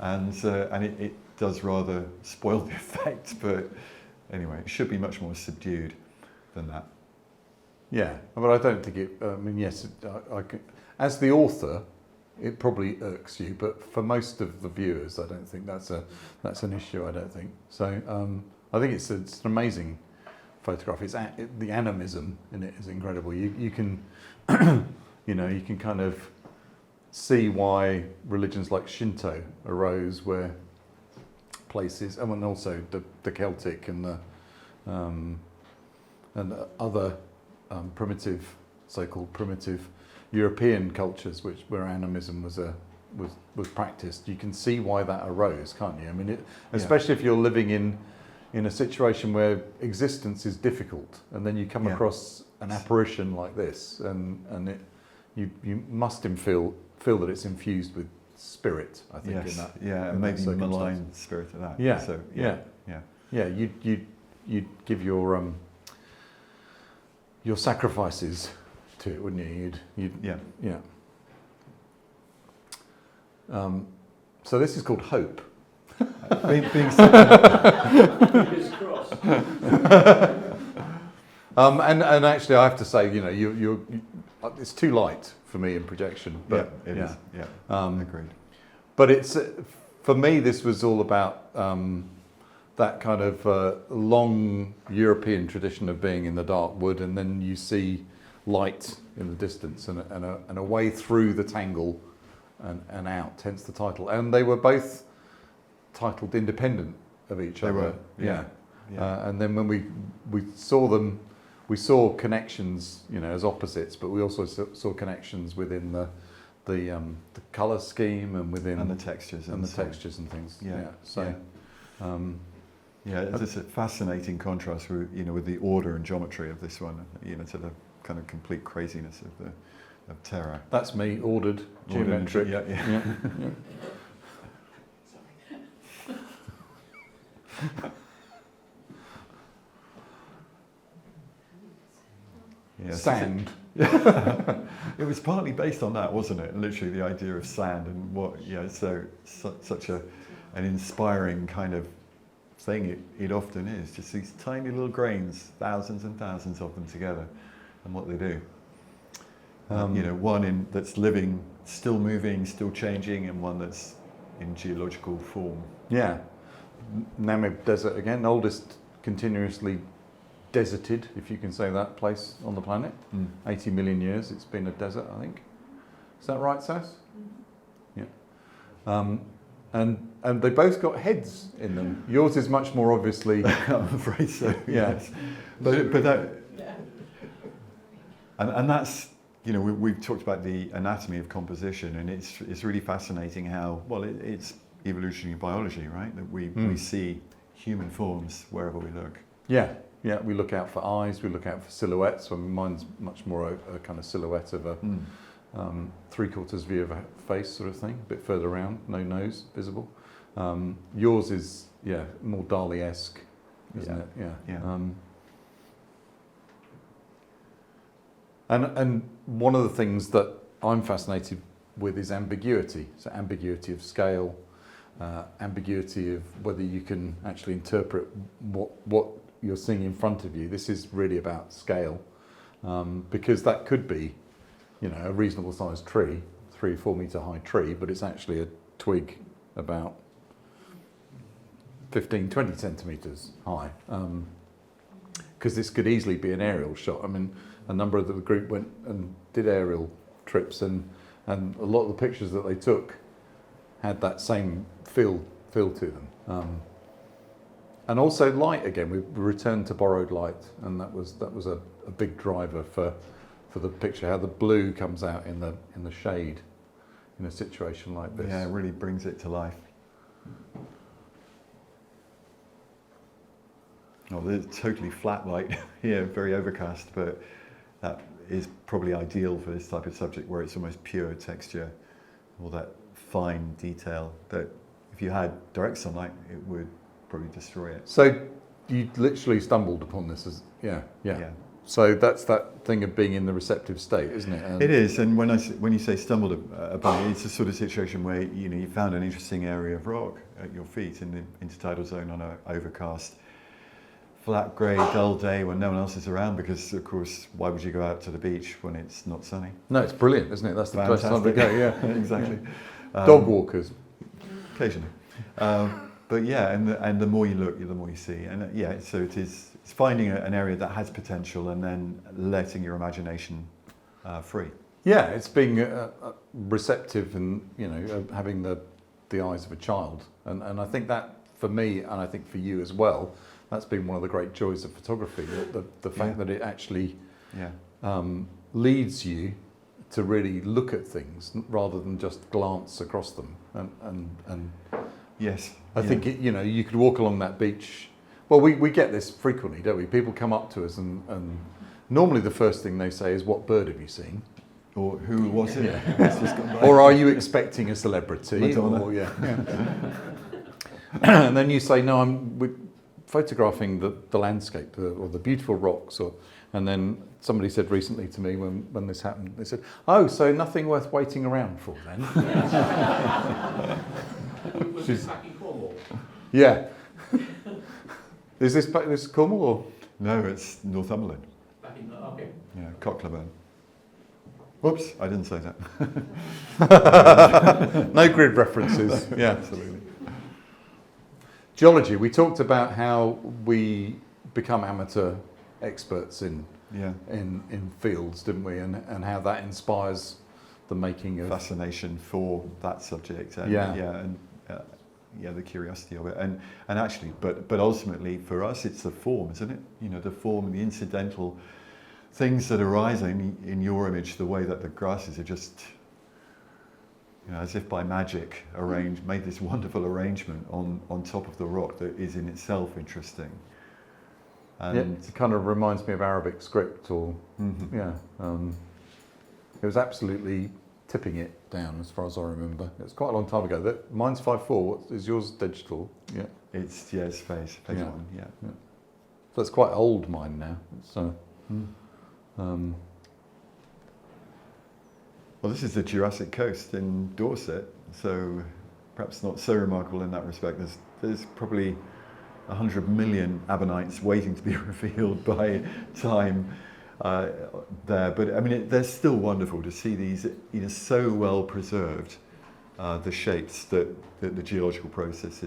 S2: it does rather spoil the effect. But anyway, it should be much more subdued than that.
S1: Yeah, but I don't think it. I mean, yes, I can, as the author, it probably irks you, but for most of the viewers, I don't think that's an issue. I don't think so. I think it's an amazing photograph. The animism in it is incredible. You can, you know, you can kind of see why religions like Shinto arose, where places, and also the Celtic and the other primitive, so-called primitive European cultures, where animism was practiced. You can see why that arose, can't you? I mean, especially if you're living in a situation where existence is difficult, and then you come across an apparition like this, and you must feel that it's infused with spirit. I think in that,
S2: and maybe malign spirit of that.
S1: Yeah,
S2: so,
S1: you'd give your sacrifices to it, wouldn't you? So this is called Hope.
S2: Being
S1: and actually, I have to say, you know, it's too light for me in projection. But
S2: it is. Agreed.
S1: But it's for me, this was all about that kind of long European tradition of being in the dark wood, and then you see light in the distance, and a way through the tangle and out. Hence the title. And they were both titled independent of each other.
S2: They were.
S1: And then when we saw them, we saw connections, you know, as opposites, but we also saw connections within the colour scheme and within
S2: and the textures
S1: and textures and things.
S2: It's a fascinating contrast with, you know, with the order and geometry of this one, you know, to the kind of complete craziness of terror.
S1: That's me, ordered, geometric.
S2: Yeah.
S1: Sand.
S2: It was partly based on that, wasn't it? Literally the idea of sand and such an inspiring kind of thing it often is. Just these tiny little grains, thousands and thousands of them together, and what they do. You know, one that's living, still moving, still changing, and one that's in geological form.
S1: Yeah. Namib Desert again, oldest continuously deserted, if you can say that, place on the planet. 80 million years it's been a desert, I think. Is that right, Sass? Yeah. And they both got heads in them. Yours is much more obviously.
S2: I'm afraid so.
S1: Yeah.
S2: Yes. But that, and that's, you know, we've talked about the anatomy of composition, and it's really fascinating how, well, it's evolutionary biology, right? That we see human forms wherever we look.
S1: Yeah, we look out for eyes, we look out for silhouettes. I mean, mine's much more a kind of silhouette of a three-quarters view of a face sort of thing, a bit further around, no nose visible. Yours is, more Dali-esque, isn't it? Yeah. And one of the things that I'm fascinated with is ambiguity. So ambiguity of scale, ambiguity of whether you can actually interpret what you're seeing in front of you. This is really about scale, because that could be, you know, a reasonable sized tree, 3 or 4 metre high tree, but it's actually a twig about 15, 20 centimetres high. Because this could easily be an aerial shot. I mean, a number of the group went and did aerial trips, and a lot of the pictures that they took had that same feel to them. And also light again. We returned to borrowed light, and that was a big driver for the picture. How the blue comes out in the shade in a situation like this.
S2: Yeah, it really brings it to life. Oh, there's totally flat light here, very overcast, but that is probably ideal for this type of subject where it's almost pure texture, all that fine detail that if you had direct sunlight, it would probably destroy it.
S1: So you literally stumbled upon this as, yeah. So that's that thing of being in the receptive state, isn't it?
S2: It is, and when you say stumbled upon it, it's a sort of situation where you found an interesting area of rock at your feet in the intertidal zone on an overcast, flat, grey, dull day when no one else is around, because of course, why would you go out to the beach when it's not sunny?
S1: No, it's brilliant, isn't it? That's the best time to go. Yeah,
S2: exactly.
S1: Dog walkers,
S2: occasionally, but yeah, and the more you look, the more you see, and so it's finding an area that has potential and then letting your imagination free.
S1: Yeah, it's being receptive and having the eyes of a child, and I think that for me, and I think for you as well, that's been one of the great joys of photography. The fact that it actually leads you to really look at things rather than just glance across them. And
S2: yes,
S1: I think you could walk along that beach. Well, we get this frequently, don't we? People come up to us and normally the first thing they say is, "What bird have you seen?"
S2: Or "Who was it?"
S1: Yeah.
S2: It's just gone by.
S1: Or "Are you expecting a celebrity?"
S2: Madonna.
S1: Or, and then you say, "No, we're photographing the landscape or the beautiful rocks." And then somebody said recently to me when this happened, they said, "Oh, so nothing worth waiting around for then?"
S3: Was this back in Cornwall?
S1: Yeah. Is this Cornwall or?
S2: No, it's Northumberland.
S3: Back in, okay.
S2: Yeah, Cockleburn. Whoops, I didn't say that.
S1: No grid references. Yeah,
S2: Absolutely.
S1: Geology. We talked about how we become amateur experts in fields, didn't we? And how that inspires the making of
S2: Fascination for that subject. And, the curiosity of it, and actually, but ultimately for us, it's the form, isn't it? The form and the incidental things that arise in your image, the way that the grasses are just, as if by magic, made this wonderful arrangement on top of the rock that is in itself interesting. And
S1: it kind of reminds me of Arabic script, or it was absolutely tipping it down as far as I remember. It's quite a long time ago. Mine's 5.4. What is yours? Digital? Yeah.
S2: It's phase one. Yeah.
S1: So it's quite old mine now. So.
S2: Well, this is the Jurassic Coast in Dorset, so perhaps not so remarkable in that respect. There's probably 100 million ammonites waiting to be revealed by time there. But I mean, they're still wonderful to see these, so well preserved, the shapes that the geological process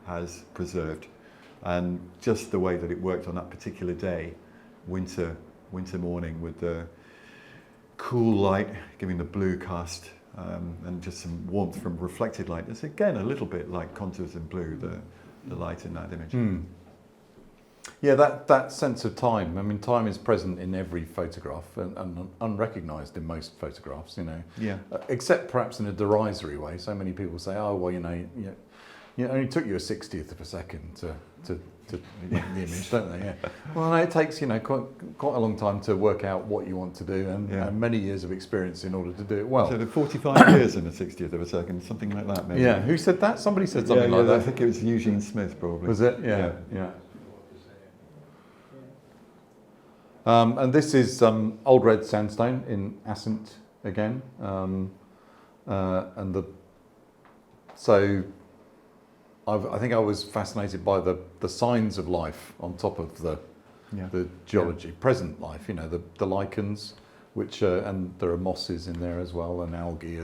S2: has preserved, and just the way that it worked on that particular day, winter morning, with the cool light giving the blue cast, and just some warmth from reflected light. It's again a little bit like contours in blue, the light in that image.
S1: Yeah, that sense of time. I mean, time is present in every photograph and unrecognised in most photographs,
S2: Yeah.
S1: Except perhaps in a derisory way. So many people say, "Oh, well, it only took you a 60th of a second to make the image, don't they?" Yeah. Well, no, it takes quite a long time to work out what you want to do, and many years of experience in order to do it well.
S2: So the 45 years in a 60th of a second, something like that, maybe.
S1: Yeah. Who said that? Somebody said something like that.
S2: I think it was Eugene Smith, probably.
S1: Was it? Yeah. And this is old red sandstone in Ascent again, I think I was fascinated by the signs of life on top of the geology, present life. The lichens, which and there are mosses in there as well, and algae,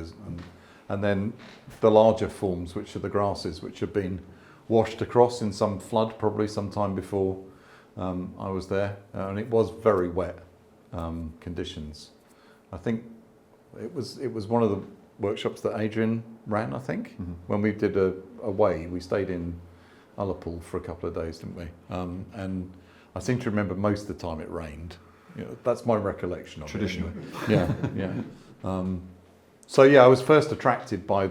S1: and then the larger forms, which are the grasses, which have been washed across in some flood, probably sometime before I was there, and it was very wet conditions. I think it was one of the workshops that Adrian ran, I think. When we did away, we stayed in Ullapool for a couple of days, didn't we? And I seem to remember most of the time it rained. That's my recollection of
S2: Traditionally.
S1: it. Anyway. So I was first attracted by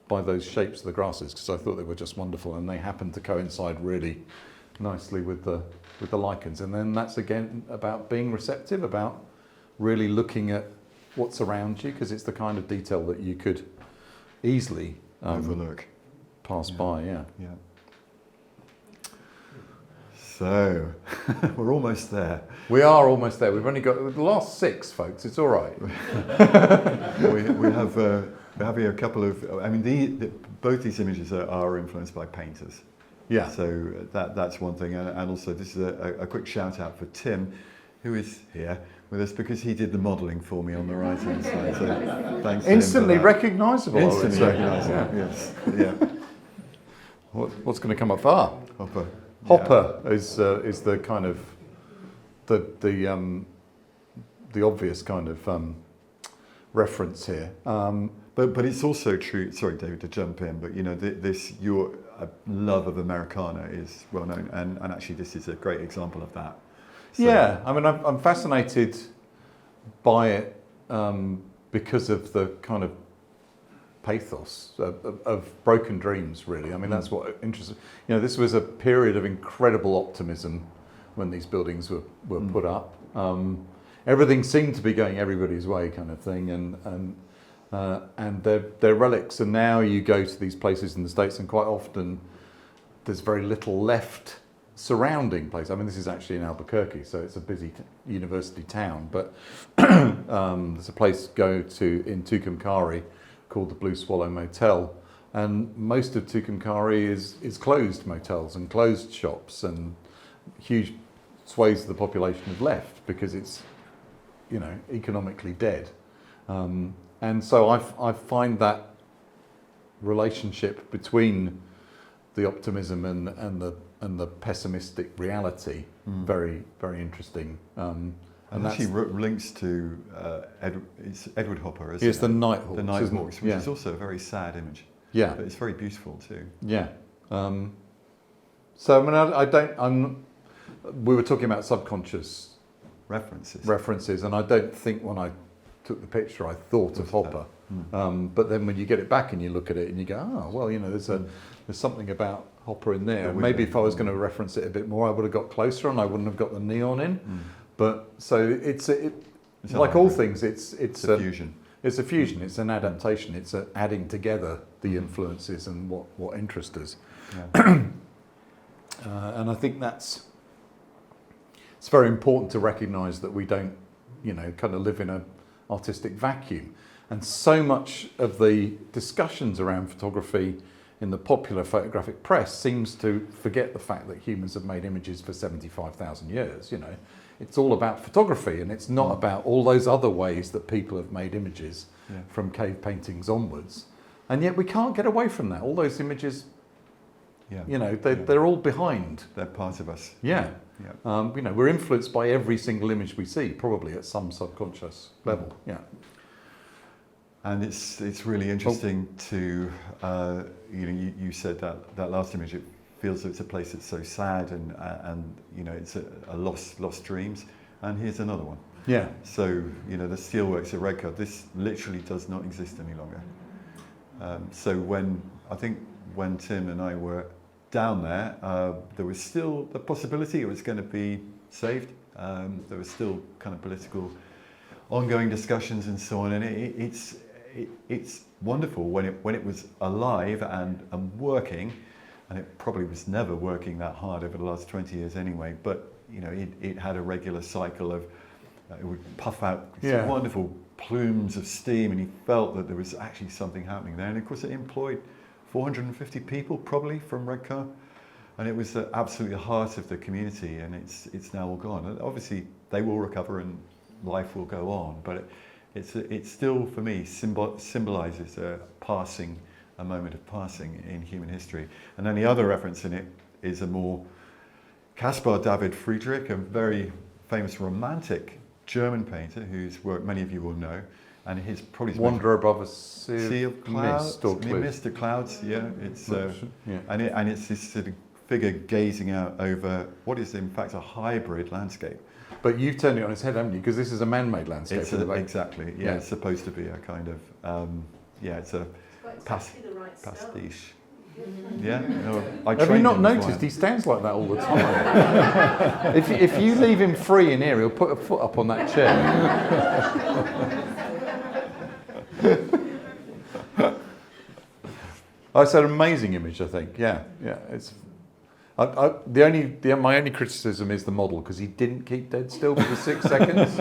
S1: those shapes of the grasses because I thought they were just wonderful, and they happened to coincide really nicely with the lichens. And then that's again about being receptive, about really looking at what's around you, because it's the kind of detail that you could easily
S2: overlook,
S1: pass by. Yeah.
S2: So, we're almost there.
S1: We are almost there. We've only got the last 6, folks. It's all right.
S2: we have here a couple of. I mean, both these images are influenced by painters.
S1: Yeah.
S2: So that's one thing, and also this is a quick shout out for Tim, who is here with us because he did the modelling for me on the right hand side. So thanks.
S1: Instantly
S2: to him for that.
S1: recognisable.
S2: Instantly recognisable. Yes. Yeah.
S1: What's going to come up? Ah,
S2: Hopper.
S1: Hopper is the kind of the obvious kind of reference here.
S2: But it's also true. Sorry, David, to jump in. But you know, your love of Americana is well known, and actually this is a great example of that. So,
S1: yeah, I mean, I'm fascinated by it because of the kind of pathos of broken dreams, really. I mean, that's what interests me. You know, this was a period of incredible optimism when these buildings were put up. Everything seemed to be going everybody's way, kind of thing, and they're relics. And now you go to these places in the States, and quite often there's very little left surrounding place. I mean, this is actually in Albuquerque, so it's a busy university town. But there's a place to go to in Tucumcari called the Blue Swallow Motel, and most of Tucumcari is closed motels and closed shops, and huge swathes of the population have left because it's, you know, economically dead. And so I find that relationship between the optimism and the pessimistic reality very, very interesting.
S2: And actually links to it's Edward Hopper, isn't it?
S1: It's the Nighthawks.
S2: The Nighthawks, which
S1: yeah.
S2: is also a very sad image.
S1: Yeah.
S2: But it's very beautiful too.
S1: Yeah. So I mean, we were talking about subconscious references, and I don't think when I took the picture I thought of Hopper. But then when you get it back and you look at it and you go, oh well, you know, there's something about Hopper in there. Maybe if I was going to reference it a bit more, I would have got closer and I wouldn't have got the neon in. But so it's like all things, it's
S2: a fusion.
S1: It's a fusion. It's an adaptation. It's adding together the influences and what interest us.
S2: Yeah.
S1: And I think it's very important to recognise that we don't, you know, kind of live in an artistic vacuum. And so much of the discussions around photography in the popular photographic press seems to forget the fact that humans have made images for 75,000 years, you know. It's all about photography, and it's not about all those other ways that people have made images from cave paintings onwards. And yet we can't get away from that. All those images, you know, they're all behind.
S2: They're part of us.
S1: Yeah.
S2: Yeah.
S1: You know, we're influenced by every single image we see, probably at some subconscious level. Yeah.
S2: And it's really interesting to, you know, you said that last image, it feels that it's a place that's so sad and you know, it's a lost dreams. And here's another one.
S1: Yeah.
S2: So, you know, the steelworks at Redcar, this literally does not exist any longer. So when Tim and I were down there, there was still the possibility it was going to be saved. There was still kind of political ongoing discussions and so on, and it's wonderful when it was alive and working, and it probably was never working that hard over the last 20 years anyway, but you know, it had a regular cycle of it would puff out wonderful plumes of steam, and he felt that there was actually something happening there. And of course it employed 450 people probably from Redcar, and it was absolutely the heart of the community, and it's now all gone. And obviously they will recover and life will go on, but it's still, for me, symbolises a moment of passing in human history. And then the other reference in it is a more Caspar David Friedrich, a very famous romantic German painter whose work many of you will know, and his probably
S1: Wanderer Above a Sea
S2: of Clouds, Mist or Clouds, yeah. It's and it's this sort of figure gazing out over what is in fact a hybrid landscape.
S1: But you've turned it on its head, haven't you? Because this is a man-made landscape.
S2: Exactly. Yeah, it's supposed to be a kind of it's a pastiche. Yeah. No,
S1: have you not noticed he stands like that all the time? if you leave him free in here, he'll put a foot up on that chair. Oh, it's an amazing image, I think. Yeah. It's My only criticism is the model, because he didn't keep dead still for the 6 seconds.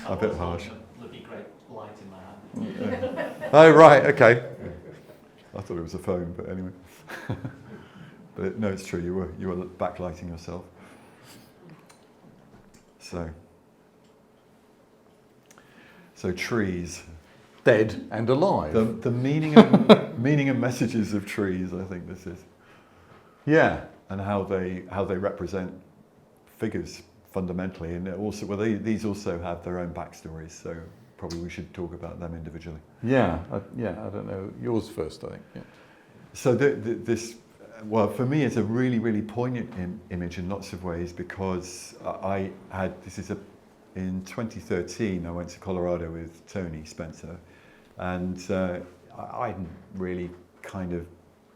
S2: A bit harsh.
S3: Bloody great light in my hand.
S1: Oh, right, okay.
S2: I thought it was a phone, but anyway. But no, it's true. You were backlighting yourself. So trees.
S1: Dead and alive.
S2: The meaning and messages of trees. I think this is.
S1: Yeah.
S2: And how they represent figures fundamentally, and also these also have their own backstories. So probably we should talk about them individually.
S1: Yeah. I don't know. Yours first, I think. Yeah.
S2: So this, well, for me, it's a really, really poignant image in lots of ways, because in 2013, I went to Colorado with Tony Spencer, and I hadn't really I hadn't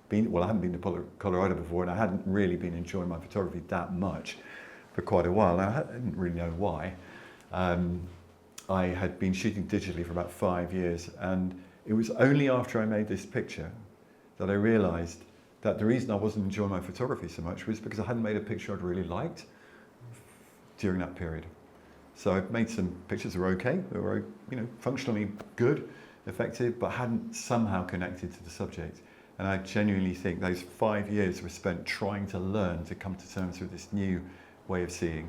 S2: been to Colorado before, and I hadn't really been enjoying my photography that much for quite a while. I didn't really know why. I had been shooting digitally for about 5 years, and it was only after I made this picture that I realized that the reason I wasn't enjoying my photography so much was because I hadn't made a picture I'd really liked during that period. So I made some pictures that were okay, they were, functionally good, effective, but hadn't somehow connected to the subject. And I genuinely think those 5 years were spent trying to learn to come to terms with this new way of seeing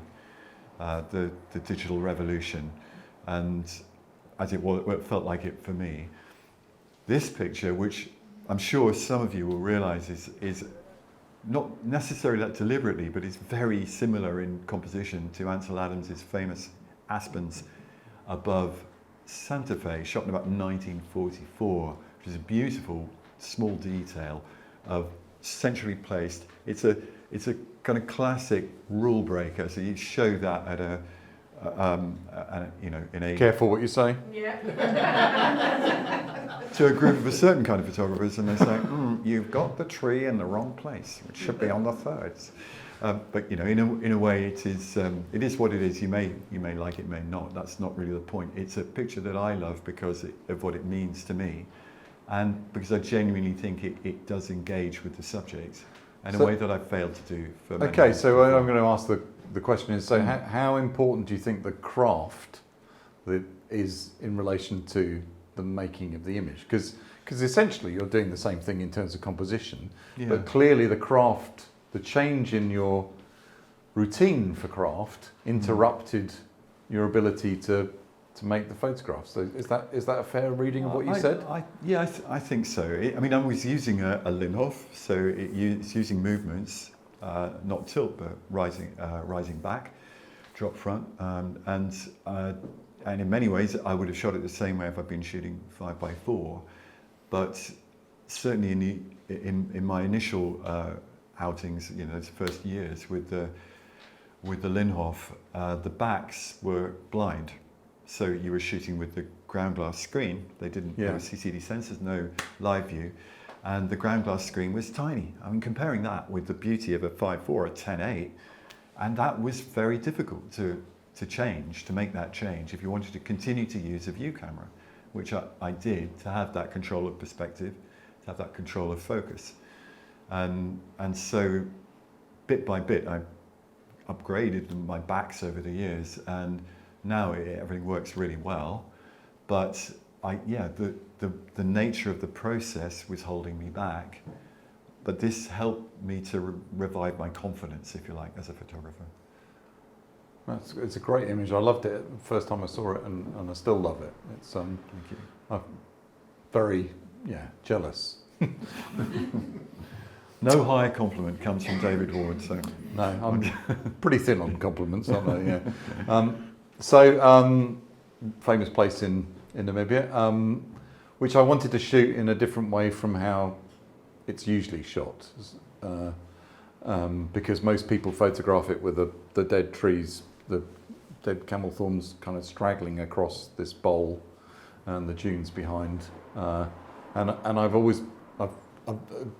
S2: the digital revolution. And as it felt like it for me. This picture, which I'm sure some of you will realise is not necessarily that deliberately, but it's very similar in composition to Ansel Adams's famous Aspens above Santa Fe, shot in about 1944, which is a beautiful small detail of centrally placed. It's a kind of classic rule breaker. So you show that at in a
S1: Careful what you say.
S4: Yeah.
S2: to a group of a certain kind of photographers, and they say, "You've got the tree in the wrong place. It should be on the thirds." But in a way, it is what it is. You may like it, may not. That's not really the point. It's a picture that I love because of what it means to me, and because I genuinely think it does engage with the subject in a way that I've failed to do for many
S1: Okay,
S2: years
S1: so
S2: before.
S1: I'm going to ask the question is, so how important do you think the craft that is in relation to the making of the image? Because essentially you're doing the same thing in terms of composition,
S2: Yeah.
S1: but clearly the craft, the change in your routine for craft interrupted your ability to make the photographs. So is that a fair reading of what you said?
S2: I think so. I was using a Linhof, so it's using movements, not tilt, but rising back, drop front, and in many ways I would have shot it the same way if I'd been shooting 5x4, but certainly in my initial outings, those first years with the Linhof, the backs were blind. So you were shooting with the ground glass screen. There were CCD sensors, no live view, and the ground glass screen was tiny. Comparing that with the beauty of a 5.4, a 10.8, and that was very difficult to change, to make that change if you wanted to continue to use a view camera, which I did, to have that control of perspective, to have that control of focus. And so bit by bit I upgraded my backs over the years, and now everything works really well, but the nature of the process was holding me back. But this helped me to revive my confidence, if you like, as a photographer.
S1: It's a great image. I loved it the first time I saw it, and I still love it. It's
S2: Thank you.
S1: I'm very jealous.
S2: No higher compliment comes from David Ward, so
S1: No, I'm pretty thin on compliments, aren't I? Yeah. So, famous place in Namibia, which I wanted to shoot in a different way from how it's usually shot, because most people photograph it with the dead trees, the dead camel thorns kind of straggling across this bowl, and the dunes behind. And I've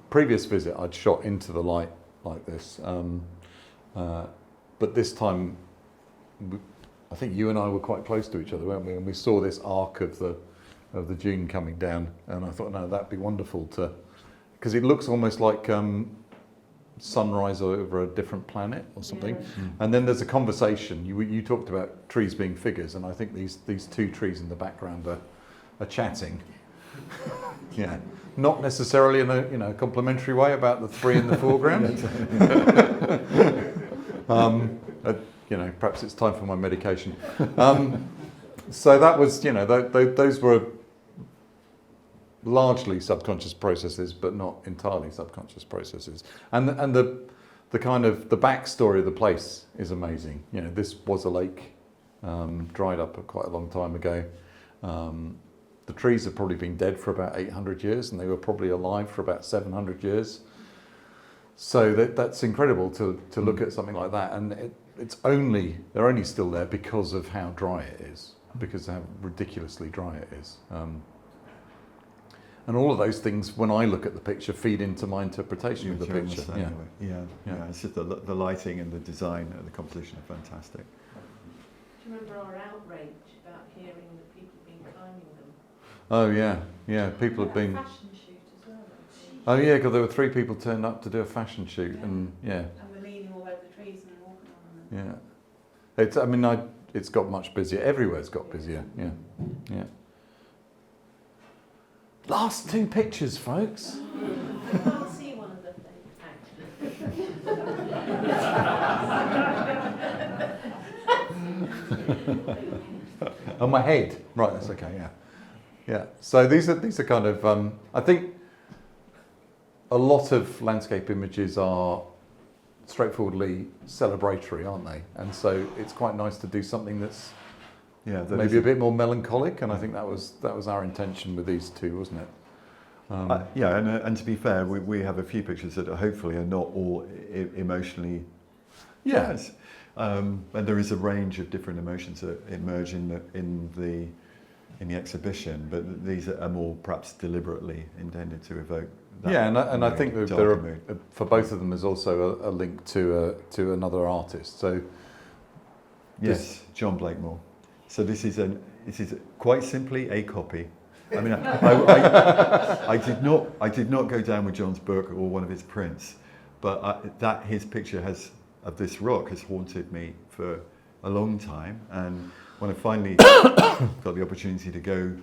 S1: previous visit I'd shot into the light like this, but this time I think you and I were quite close to each other, weren't we? And we saw this arc of the dune coming down, and I thought, no, that'd be wonderful to because it looks almost like sunrise over a different planet or something. And then there's a conversation. You talked about trees being figures, and I think these two trees in the background are chatting. Yeah, not necessarily in a complimentary way about the three in the foreground. Perhaps it's time for my medication. So that was, those were largely subconscious processes, but not entirely subconscious processes. And the kind of the backstory of the place is amazing. This was a lake, dried up quite a long time ago. The trees have probably been dead for about 800 years, and they were probably alive for about 700 years. So that's incredible to look at something like that, and they're only still there because of how dry it is, because of how ridiculously dry it is. And all of those things, when I look at the picture, feed into my interpretation of the picture.
S2: Yeah. It's just the lighting and the design and the composition are fantastic.
S4: Do you remember our outrage about hearing that people have been climbing them?
S1: Oh yeah. People have been.
S4: Fashion shoot as well.
S1: Oh yeah, because there were 3 people turned up to do a fashion shoot, and yeah.
S4: And we're leaning all over the trees and walking on them.
S1: Yeah. It's got much busier. Everywhere's got busier. Yeah. Last 2 pictures, folks.
S4: I can't see one of them, actually.
S1: On my head. Right, that's okay, yeah. So these are kind of, I think a lot of landscape images are straightforwardly celebratory, aren't they? And so it's quite nice to do something that's maybe a bit more melancholic, and I think that was our intention with these 2, wasn't it?
S2: And to be fair, we have a few pictures that hopefully are not all emotionally jazz. And there is a range of different emotions that emerge in the exhibition, but these are more perhaps deliberately intended to evoke that.
S1: Yeah, and I think that there are,
S2: mood.
S1: for both of them, there's also a link to another artist. So
S2: yes, John Blakemore. So this is quite simply a copy. I mean, I did not go down with John's book or one of his prints, but his picture of this rock has haunted me for a long time. And when I finally got the opportunity to go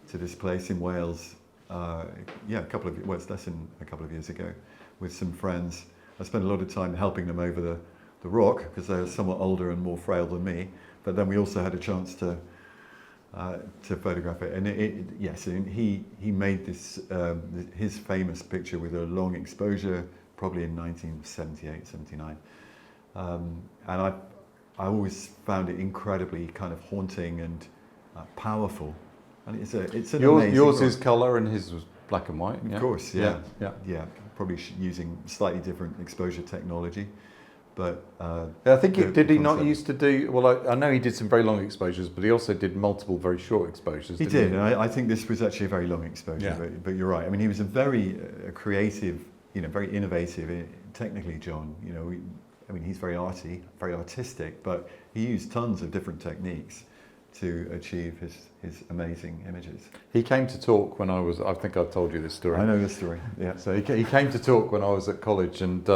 S2: to this place in Wales, it's less than a couple of years ago, with some friends, I spent a lot of time helping them over the rock because they're somewhat older and more frail than me. But then we also had a chance to photograph it, and he made this his famous picture with a long exposure, probably in 1978, 79, and I always found it incredibly kind of haunting and powerful, and it's an amazing
S1: yours
S2: rock.
S1: is colour and his was black and white.
S2: Of course, yeah, probably using slightly different exposure technology. But
S1: I think did he not used to do, well, I know he did some very long exposures, but he also did multiple very short exposures.
S2: He did, and I think this was actually a very long exposure, but you're right. I mean, he was a very creative, very innovative, technically, John. He's very arty, very artistic, but he used tons of different techniques to achieve his amazing images.
S1: He came to talk when I think I've told you this story.
S2: I know this story, yeah.
S1: So he came to talk when I was at college, and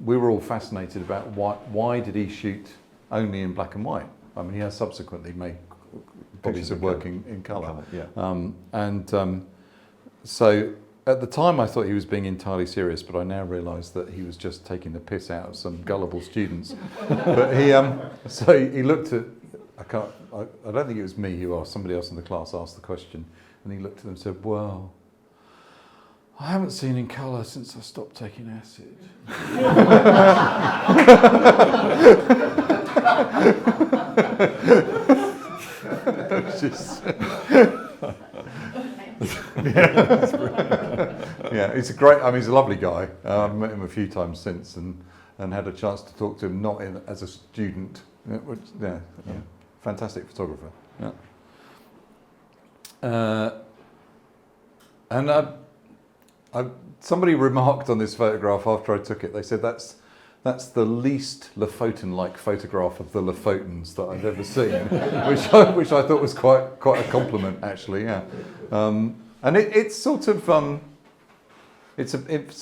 S1: we were all fascinated about why did he shoot only in black and white? I mean, he has subsequently made bodies of work in colour. So at the time I thought he was being entirely serious, but I now realise that he was just taking the piss out of some gullible students. But he looked at, I don't think it was me who asked, somebody else in the class asked the question, and he looked at them and said, well, I haven't seen in colour since I stopped taking acid. He's a great, he's a lovely guy. I've met him a few times since and had a chance to talk to him, not as a student. Fantastic photographer. Somebody remarked on this photograph after I took it. They said that's the least Lofoten-like photograph of the Lofotens that I've ever seen, which I thought was quite a compliment, actually. Yeah, and And it's sort of it's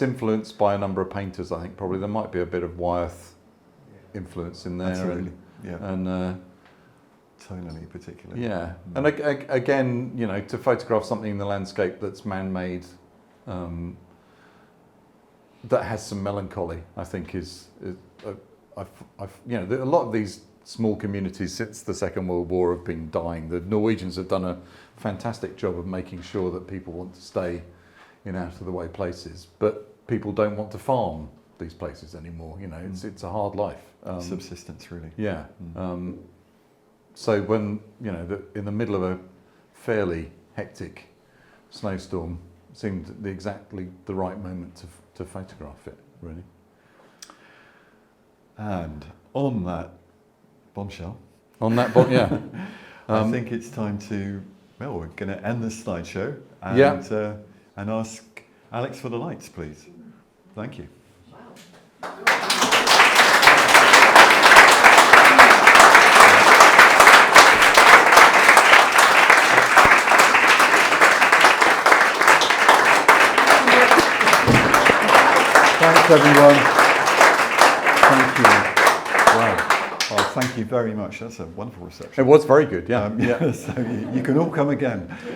S1: influenced by a number of painters. I think probably there might be a bit of Wyeth influence in there.
S2: Absolutely. Yeah.
S1: And
S2: Tonally, particularly.
S1: yeah, and again, you know, to photograph something in the landscape that's man-made, that has some melancholy, I think is you know, a lot of these small communities since the Second World War have been dying. The Norwegians have done a fantastic job of making sure that people want to stay in out of the way places, but people don't want to farm these places anymore. You know, it's a hard life.
S2: Subsistence, really.
S1: Yeah. So when, you know, in the middle of a fairly hectic snowstorm, seemed exactly the right moment to photograph it, really.
S2: And on that bombshell,
S1: On that, yeah.
S2: I think it's time to, well, we're going to end the slideshow and,
S1: Yeah.
S2: And ask Alex for the lights, please. Thank you. Thanks, everyone. Thank you. Wow. Well, thank you very much. That's a wonderful reception.
S1: It was very good, yeah.
S2: So you can all come again.